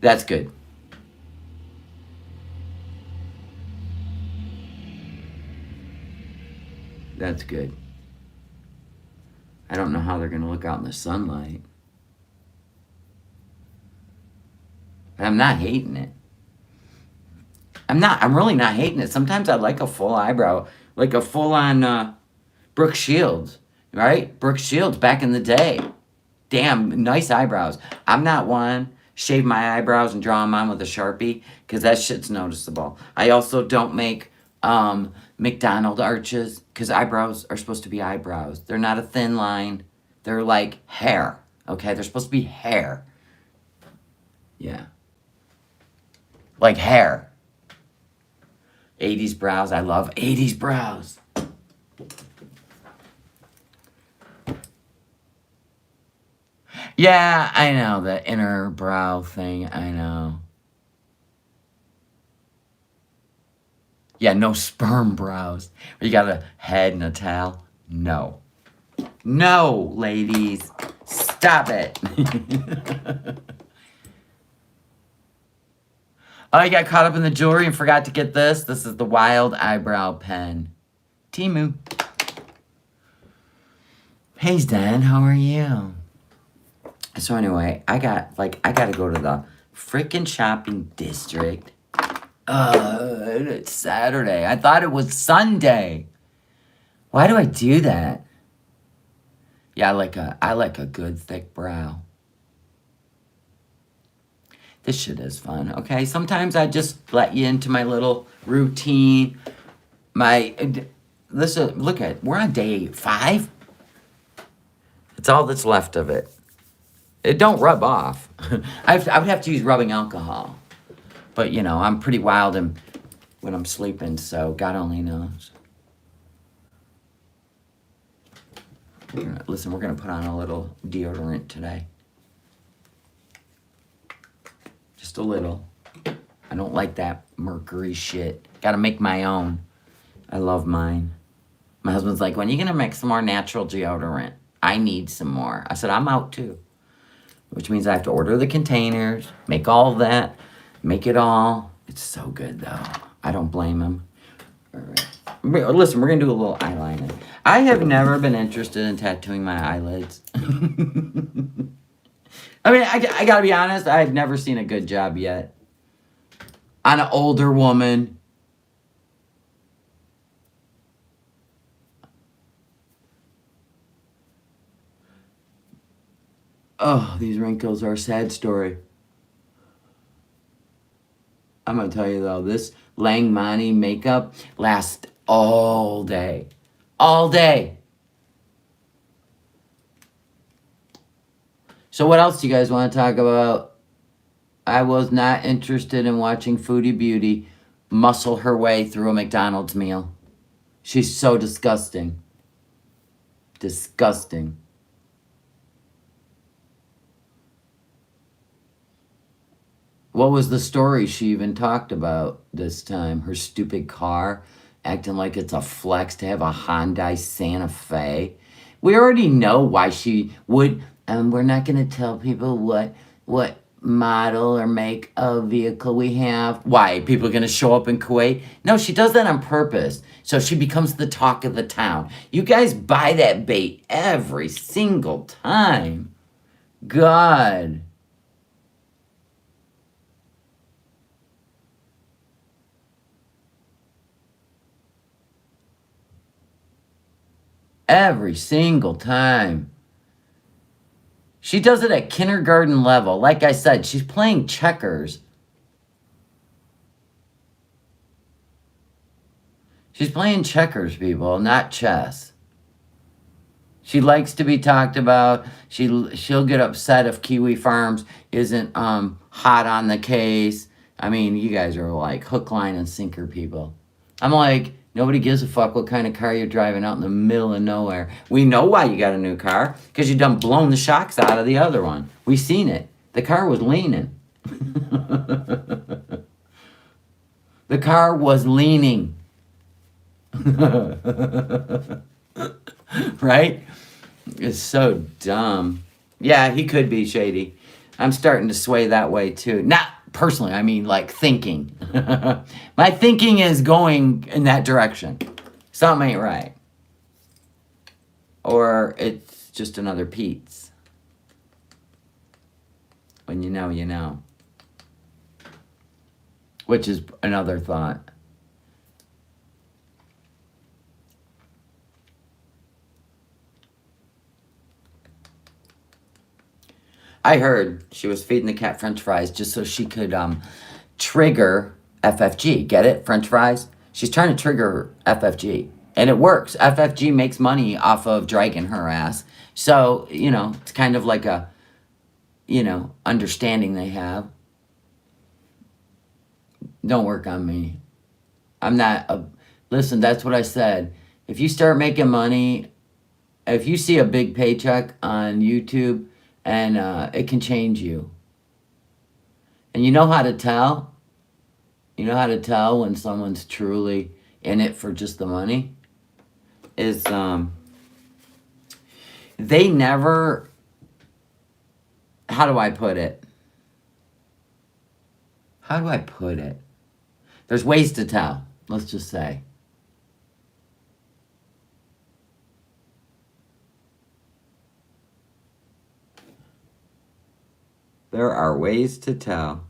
That's good. That's good. I don't know how they're going to look out in the sunlight. But I'm not hating it. I'm really not hating it. Sometimes I like a full eyebrow. Like a full-on Brooke Shields. Right? Brooke Shields back in the day. Damn, nice eyebrows. I'm not one. Shave my eyebrows and draw them on with a Sharpie. Because that shit's noticeable. I also don't make McDonald arches. Because eyebrows are supposed to be eyebrows. They're not a thin line. They're like hair. Okay? They're supposed to be hair. Yeah. Like hair. 80s brows. I love 80s brows. Yeah, I know. The inner brow thing. I know. Yeah, no sperm brows. You got a head and a tail. No. No, ladies. Stop it. Oh, you got caught up in the jewelry and forgot to get this? This is the Wild Eyebrow Pen. Teemu. Hey, Dan, how are you? So anyway, I gotta go to the freaking shopping district. It's Saturday. I thought it was Sunday. Why do I do that? Yeah, I like a good thick brow. This shit is fun, okay? Sometimes I just let you into my little routine. Listen, look at, we're on day 5. It's all that's left of it. It don't rub off. I would have to use rubbing alcohol. But, you know, I'm pretty wild when I'm sleeping, so God only knows. Listen, we're going to put on a little deodorant today. Just a little. I don't like that mercury shit. Gotta make my own. I love mine. My husband's like, when are you gonna make some more natural deodorant? I need some more. I said, I'm out too. Which means I have to order the containers, make all that, make it all. It's so good though. I don't blame him. All right. Listen, we're gonna do a little eyeliner. I have never been interested in tattooing my eyelids. I mean, I gotta be honest, I've never seen a good job yet. On an older woman. Oh, these wrinkles are a sad story. I'm gonna tell you though, this Langmani makeup lasts all day. All day. So what else do you guys want to talk about? I was not interested in watching Foodie Beauty muscle her way through a McDonald's meal. She's so disgusting. Disgusting. What was the story she even talked about this time? Her stupid car, acting like it's a flex to have a Hyundai Santa Fe. We already know why she would. We're not going to tell people what model or make of vehicle we have. Why? People are going to show up in Kuwait? No, she does that on purpose. So she becomes the talk of the town. You guys buy that bait every single time. God. Every single time. She does it at kindergarten level. Like I said, she's playing checkers. She's playing checkers, people, not chess. She likes to be talked about. She'll get upset if Kiwi Farms isn't hot on the case. I mean, you guys are like hook, line, and sinker people. I'm like, nobody gives a fuck what kind of car you're driving out in the middle of nowhere. We know why you got a new car, because you done blown the shocks out of the other one. We seen it. The car was leaning. The car was leaning. Right? It's so dumb. Yeah, he could be shady. I'm starting to sway that way too. Not personally, I mean like thinking. My thinking is going in that direction. Something ain't right. Or it's just another Pete's. When you know, you know. Which is another thought. I heard she was feeding the cat French fries just so she could trigger FFG. Get it? French fries? She's trying to trigger FFG. And it works. FFG makes money off of dragging her ass. So, you know, it's kind of like a, you know, understanding they have. Don't work on me. I'm not a... Listen, that's what I said. If you start making money, if you see a big paycheck on YouTube... And it can change you. And you know how to tell? You know how to tell when someone's truly in it for just the money is they never, how do I put it? How do I put it? There's ways to tell, let's just say. There are ways to tell.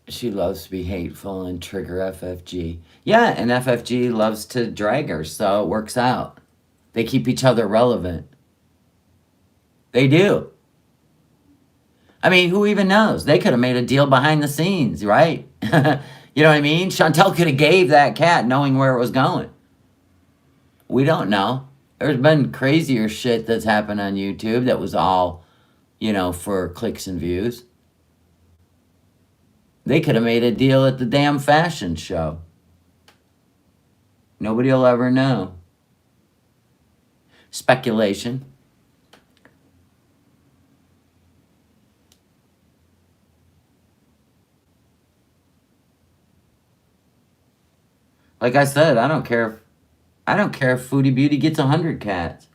She loves to be hateful and trigger FFG. Yeah, and FFG loves to drag her, so it works out. They keep each other relevant. They do. I mean, who even knows? They could have made a deal behind the scenes, right? You know what I mean? Chantel could have gave that cat knowing where it was going. We don't know. There's been crazier shit that's happened on YouTube that was all, for clicks and views. They could have made a deal at the damn fashion show. Nobody will ever know. Speculation. Like I said, I don't care if Foodie Beauty gets 100 cats.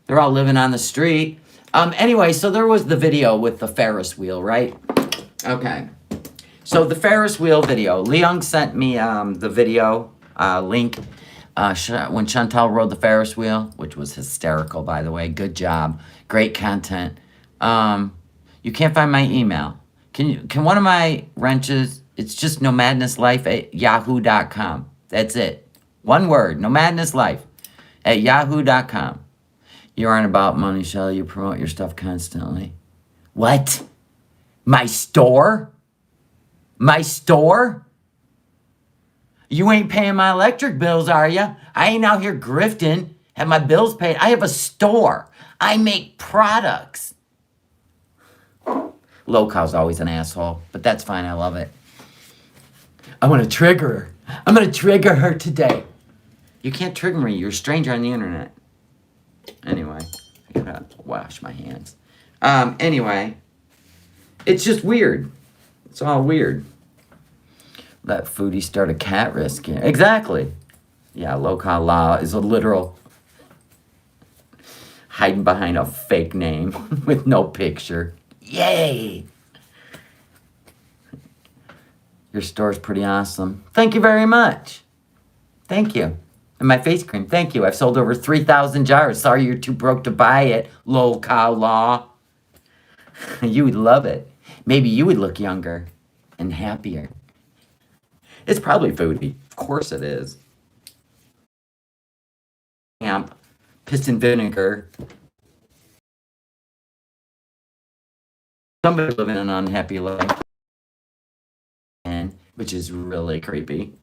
They're all living on the street. Anyway, so there was the video with the Ferris wheel, right? Okay. So the Ferris wheel video. Leung sent me the video link when Chantal rode the Ferris wheel, which was hysterical, by the way. Good job. Great content. You can't find my email. Can one of my wrenches, it's just nomadnesslife@yahoo.com. That's it. One word, nomadnesslife@yahoo.com. You aren't about money, Shelly. You promote your stuff constantly. What? My store? My store? You ain't paying my electric bills, are you? I ain't out here grifting. Have my bills paid. I have a store. I make products. Local's always an asshole, but that's fine. I love it. I want to trigger her. I'm going to trigger her today. You can't trigger me. You're a stranger on the internet. Anyway, I gotta wash my hands. Anyway, it's just weird. It's all weird. Let Foodie start a cat rescue. Exactly. Yeah, local law is a literal hiding behind a fake name with no picture. Yay! Your store's pretty awesome. Thank you very much. Thank you. And my face cream, thank you. I've sold over 3,000 jars. Sorry you're too broke to buy it, lol cow law. You would love it. Maybe you would look younger and happier. It's probably Foodie. Of course it is. Amp, piston vinegar. Somebody's living an unhappy life. And which is really creepy.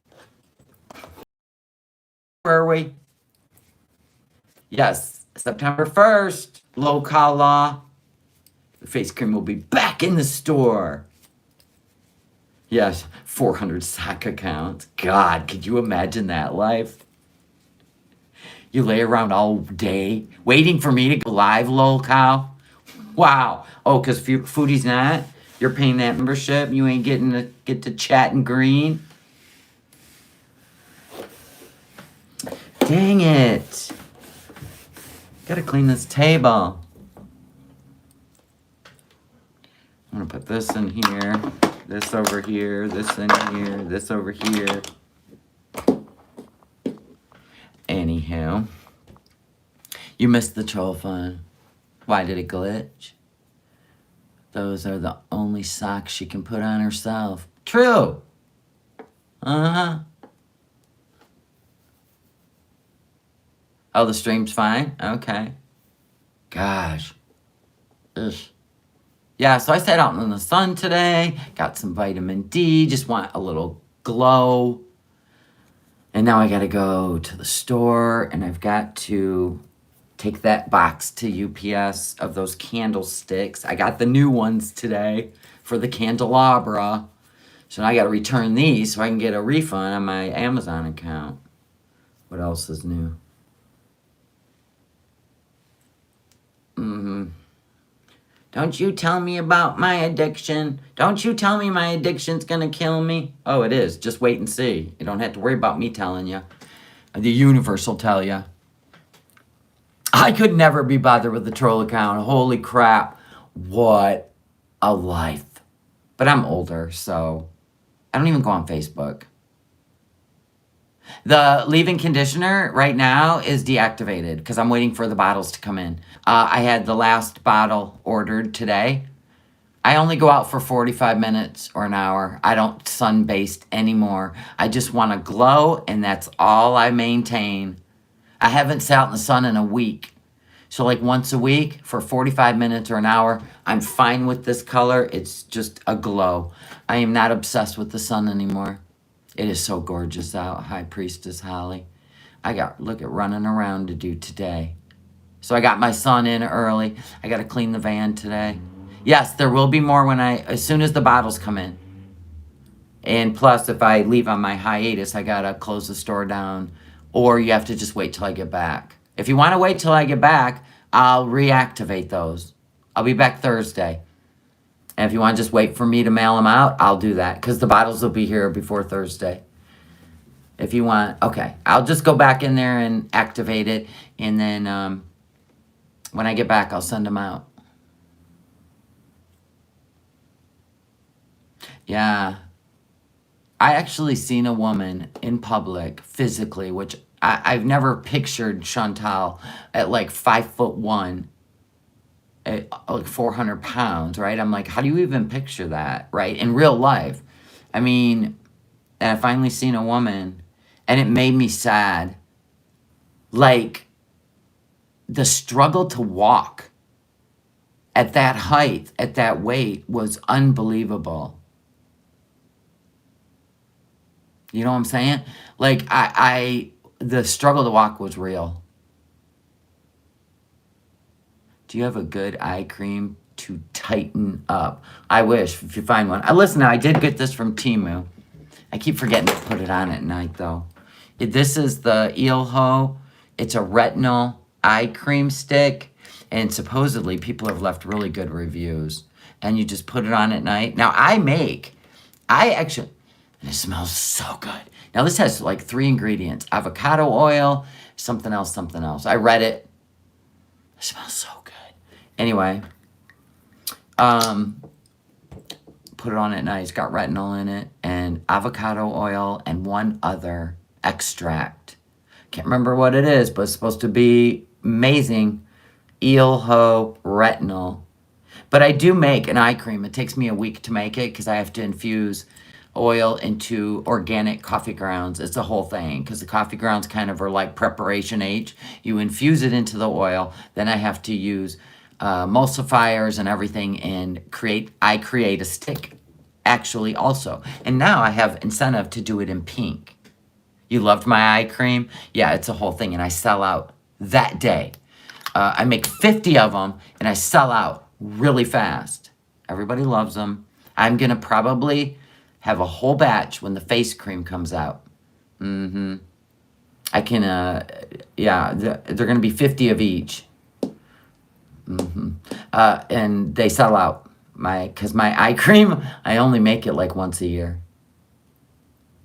Where are we? Yes, September 1st, local law. The face cream will be back in the store. Yes, 400 sock accounts. God, could you imagine that life? You lay around all day waiting for me to go live, lol cow. Wow. Oh, because Foodie's not? You're paying that membership. You ain't getting to get to chat and green. Dang it. Gotta clean this table. I'm gonna put this in here, this over here, this in here, this over here. Anywho, you missed the troll fun. Why did it glitch? Those are the only socks she can put on herself. True. Uh-huh. Oh, the stream's fine? Okay. Gosh. Ugh. Yeah, so I sat out in the sun today, got some vitamin D, just want a little glow. And now I gotta go to the store, and I've got to take that box to UPS of those candlesticks. I got the new ones today for the candelabra. So now I gotta return these so I can get a refund on my Amazon account. What else is new? Don't you tell me about my addiction. Don't you tell me my addiction's gonna kill me. Oh, it is. Just wait and see. You don't have to worry about me telling you. The universe will tell you. I could never be bothered with the troll account. Holy crap. What a life. But I'm older, so I don't even go on Facebook. The leave-in conditioner right now is deactivated because I'm waiting for the bottles to come in. I had the last bottle ordered today. I only go out for 45 minutes or an hour. I don't sun-based anymore. I just want to glow, and that's all I maintain. I haven't sat in the sun in a week. So like once a week for 45 minutes or an hour, I'm fine with this color. It's just a glow. I am not obsessed with the sun anymore. It is so gorgeous out, High Priestess Holly. I got, look at running around to do today. So I got my son in early. I got to clean the van today. Yes, there will be more as soon as the bottles come in. And plus, if I leave on my hiatus, I got to close the store down. Or you have to just wait till I get back. If you want to wait till I get back, I'll reactivate those. I'll be back Thursday. And if you want to just wait for me to mail them out, I'll do that. Because the bottles will be here before Thursday. If you want, okay. I'll just go back in there and activate it. And then when I get back, I'll send them out. Yeah. I actually seen a woman in public physically, which I've never pictured Chantal at like 5'1", at like 400 pounds, right? I'm like, how do you even picture that, right? In real life. I mean, and I finally seen a woman, and it made me sad. Like, the struggle to walk at that height, at that weight, was unbelievable. You know what I'm saying? Like, the struggle to walk was real. Do you have a good eye cream to tighten up? I wish, if you find one. Listen, I did get this from Teemu. I keep forgetting to put it on at night, though. This is the Eelho. It's a retinol eye cream stick. And supposedly, people have left really good reviews. And you just put it on at night. Now, and it smells so good. Now, this has like 3 ingredients. Avocado oil, something else, something else. I read it. It smells so good. Anyway, put it on at night. It's got retinol in it and avocado oil and one other extract. Can't remember what it is, but it's supposed to be amazing. Eelho retinol. But I do make an eye cream. It takes me a week to make it because I have to infuse oil into organic coffee grounds. It's a whole thing because the coffee grounds kind of are like preparation H. You infuse it into the oil. Then I have to use emulsifiers and everything and I create a stick actually also. And now I have incentive to do it in pink. You loved my eye cream? Yeah, it's a whole thing. And I sell out that day. I make 50 of them and I sell out really fast. Everybody loves them. I'm going to probably have a whole batch when the face cream comes out. I can, yeah, they're going to be 50 of each. And they sell out. Because my eye cream, I only make it like once a year.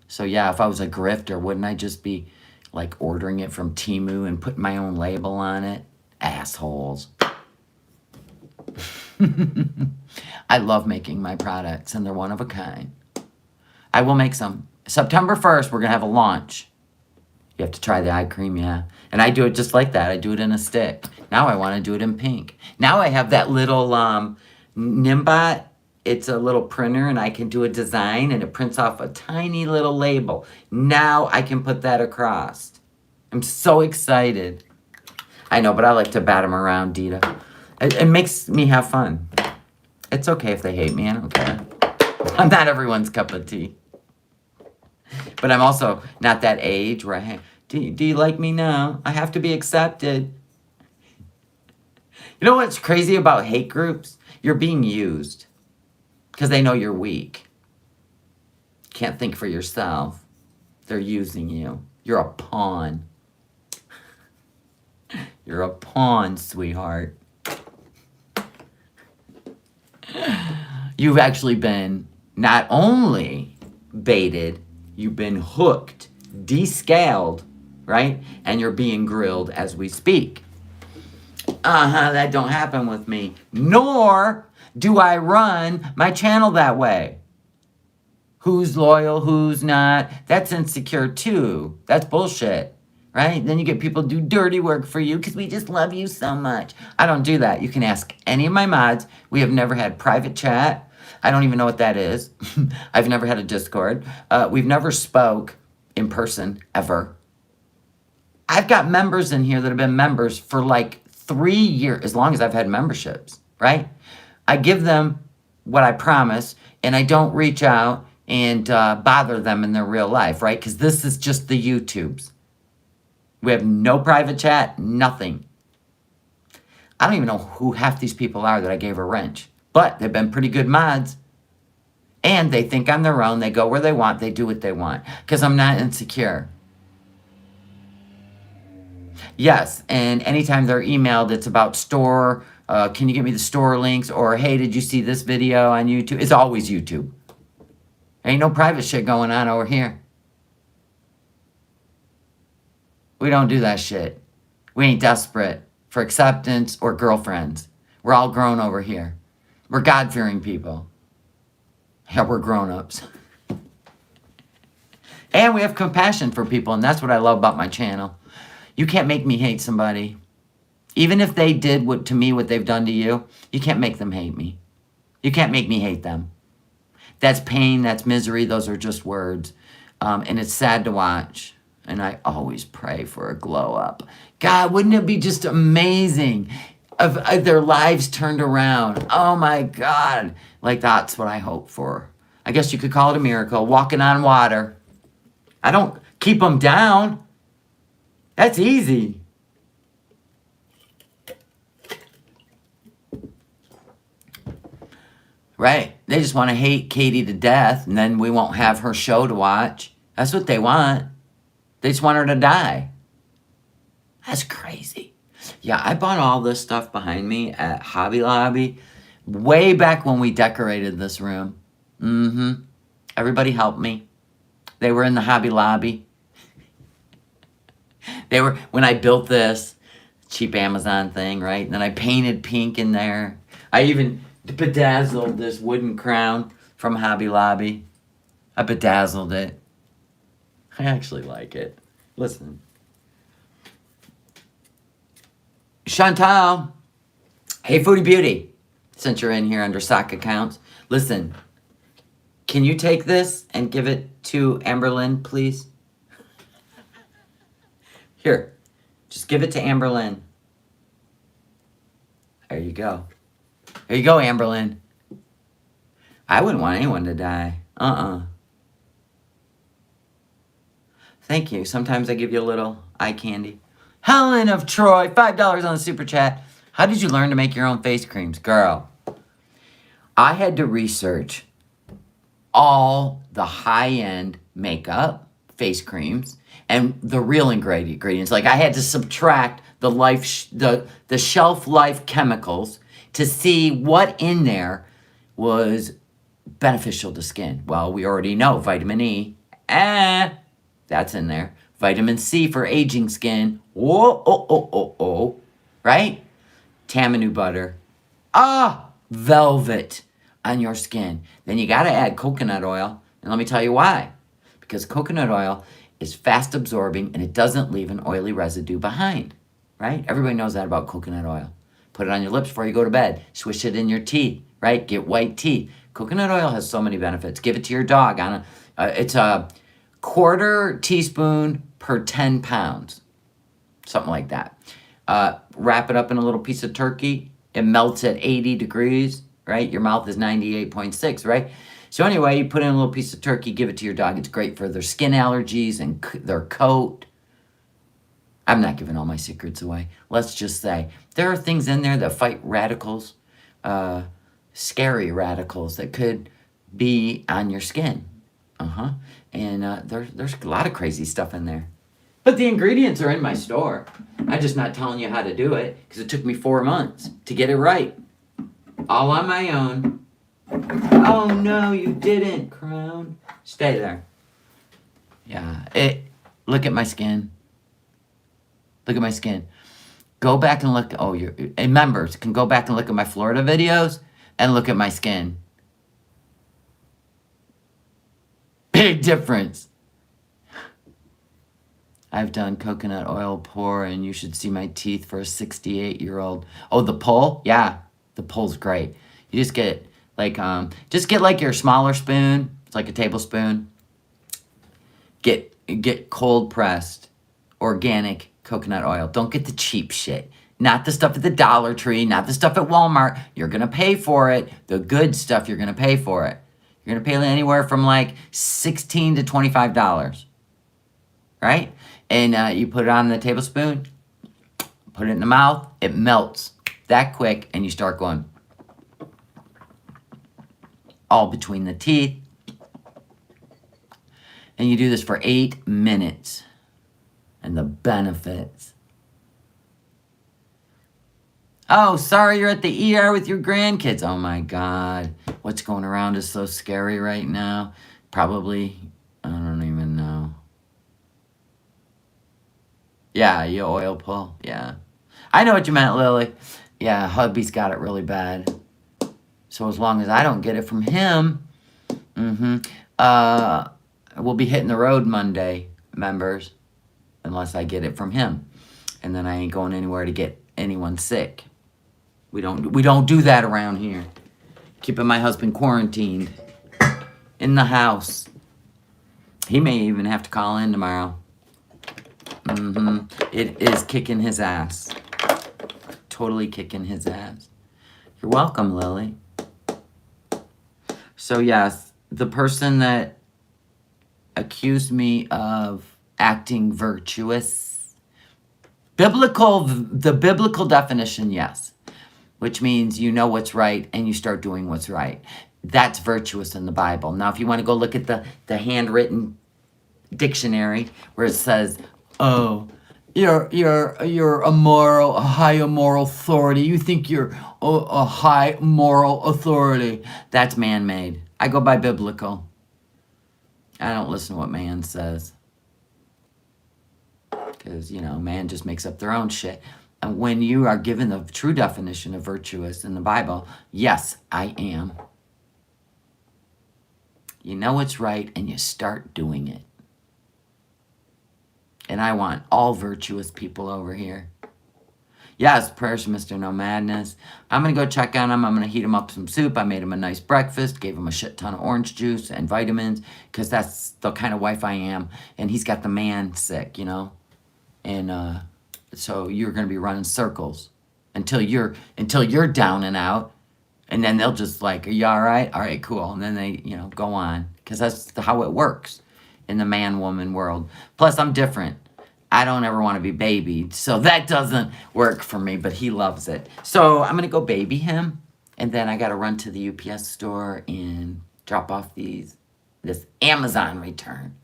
So yeah, if I was a grifter, wouldn't I just be like ordering it from Teemu and putting my own label on it? Assholes. I love making my products, and they're one of a kind. I will make some. September 1st, we're going to have a launch. You have to try the eye cream, yeah. And I do it just like that. I do it in a stick. Now I want to do it in pink. Now I have that little Nimbot. It's a little printer, and I can do a design, and it prints off a tiny little label. Now I can put that across. I'm so excited. I know, but I like to bat them around, Dita. It makes me have fun. It's okay if they hate me. I don't care. I'm not everyone's cup of tea. But I'm also not that age where do you like me now? I have to be accepted. You know what's crazy about hate groups? You're being used. Because they know you're weak. Can't think for yourself. They're using you. You're a pawn. You're a pawn, sweetheart. You've actually been not only baited, you've been hooked, descaled, right? And you're being grilled as we speak. That don't happen with me. Nor do I run my channel that way. Who's loyal, who's not? That's insecure too. That's bullshit, right? Then you get people do dirty work for you because we just love you so much. I don't do that. You can ask any of my mods. We have never had private chat. I don't even know what that is. I've never had a Discord. We've never spoke in person ever. I've got members in here that have been members for like 3 years, as long as I've had memberships, right? I give them what I promise, and I don't reach out and bother them in their real life, right? Because this is just the YouTubes. We have no private chat, nothing. I don't even know who half these people are that I gave a wrench, but they've been pretty good mods. And they think on their own, they go where they want, they do what they want, because I'm not insecure. Yes, and anytime they're emailed, it's about store, can you get me the store links, or hey, did you see this video on YouTube? It's always YouTube. Ain't no private shit going on over here. We don't do that shit. We ain't desperate for acceptance or girlfriends. We're all grown over here. We're God-fearing people. Yeah, we're grown-ups. And we have compassion for people, and that's what I love about my channel. You can't make me hate somebody. Even if they did what they've done to you, you can't make them hate me. You can't make me hate them. That's pain, that's misery, those are just words. And it's sad to watch. And I always pray for a glow up. God, wouldn't it be just amazing if their lives turned around? Oh my God. Like, that's what I hope for. I guess you could call it a miracle. Walking on water. I don't keep them down. That's easy. Right. They just want to hate Katie to death, and then we won't have her show to watch. That's what they want. They just want her to die. That's crazy. Yeah, I bought all this stuff behind me at Hobby Lobby way back when we decorated this room. Everybody helped me. They were in the Hobby Lobby. They were, when I built this cheap Amazon thing, right? And then I painted pink in there. I even bedazzled this wooden crown from Hobby Lobby. I bedazzled it. I actually like it. Listen. Chantal. Hey, Foodie Beauty. Since you're in here under sock accounts. Listen. Can you take this and give it to Amberlynn, please? Here. Just give it to Amberlynn. There you go. There you go, Amberlynn. I wouldn't want anyone to die. Thank you. Sometimes I give you a little eye candy. Helen of Troy, $5 on the super chat. How did you learn to make your own face creams? Girl, I had to research all the high-end makeup, face creams, and the real ingredients. Like, I had to subtract the shelf life chemicals to see what in there was beneficial to skin. Well, we already know vitamin E. That's in there. Vitamin C for aging skin. Right? Tamanu butter. Velvet on your skin. Then you got to add coconut oil. And let me tell you why. Because coconut oil is fast absorbing and it doesn't leave an oily residue behind. Right? Everybody knows that about coconut oil. Put it on your lips before you go to bed. Swish it in your teeth. Right? Get white teeth. Coconut oil has so many benefits. Give it to your dog. It's a quarter teaspoon per 10 pounds. Something like that. Wrap it up in a little piece of turkey. It melts at 80 degrees, right? Your mouth is 98.6, right? So anyway, you put in a little piece of turkey, give it to your dog. It's great for their skin allergies and their coat. I'm not giving all my secrets away. Let's just say there are things in there that fight radicals, scary radicals that could be on your skin. And there's a lot of crazy stuff in there. But the ingredients are in my store. I'm just not telling you how to do it because it took me 4 months to get it right. All on my own. Oh no, you didn't, Crown. Stay there. Yeah. Look at my skin. Look at my skin. Go back and look. Oh, and members can go back and look at my Florida videos and look at my skin. Big difference. I've done coconut oil pour, and you should see my teeth for a 68-year-old. Oh, the pull? Yeah, the pull's great. You just get like your smaller spoon. It's like a tablespoon. Get cold pressed, organic coconut oil. Don't get the cheap shit. Not the stuff at the Dollar Tree, not the stuff at Walmart. You're gonna pay for it. The good stuff, you're gonna pay for it. You're gonna pay anywhere from like $16 to $25, right? And you put it on the tablespoon, put it in the mouth, it melts that quick, and you start going all between the teeth. And you do this for 8 minutes. And the benefits. Oh, sorry you're at the ER with your grandkids. Oh my God. What's going around is so scary right now. Probably, I don't even know. Yeah, you oil pull. Yeah. I know what you meant, Lily. Yeah, hubby's got it really bad. So as long as I don't get it from him, we'll be hitting the road Monday, members, unless I get it from him. And then I ain't going anywhere to get anyone sick. We don't do that around here. Keeping my husband quarantined in the house. He may even have to call in tomorrow. It is kicking his ass. Totally kicking his ass. You're welcome, Lily. So yes, the person that accused me of acting virtuous, the biblical definition, yes, which means you know what's right and you start doing what's right. That's virtuous in the Bible. Now, if you want to go look at the handwritten dictionary where it says, "Oh, you're a high moral authority. You think you're a high moral authority." That's man-made. I go by biblical. I don't listen to what man says. Because, man just makes up their own shit. And when you are given the true definition of virtuous in the Bible, yes, I am. You know what's right and you start doing it. And I want all virtuous people over here. Yes, prayers, Mr. No Madness. I'm going to go check on him. I'm going to heat him up some soup. I made him a nice breakfast, gave him a shit ton of orange juice and vitamins, because that's the kind of wife I am. And he's got the man sick, And so you're going to be running circles until you're down and out. And then they'll just like, "Are you all right? All right, cool." And then they, go on. Because that's how it works in the man-woman world. Plus, I'm different. I don't ever want to be babied. So that doesn't work for me, but he loves it. So I'm going to go baby him. And then I got to run to the UPS store and drop off this Amazon return.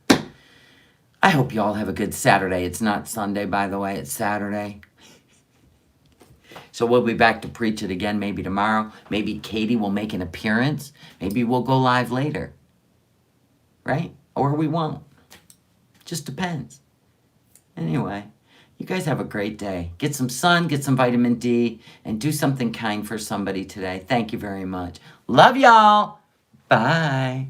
I hope you all have a good Saturday. It's not Sunday, by the way. It's Saturday. So we'll be back to preach it again maybe tomorrow. Maybe Katie will make an appearance. Maybe we'll go live later. Right? Or we won't. Just depends. Anyway, you guys have a great day. Get some sun, get some vitamin D, and do something kind for somebody today. Thank you very much. Love y'all. Bye.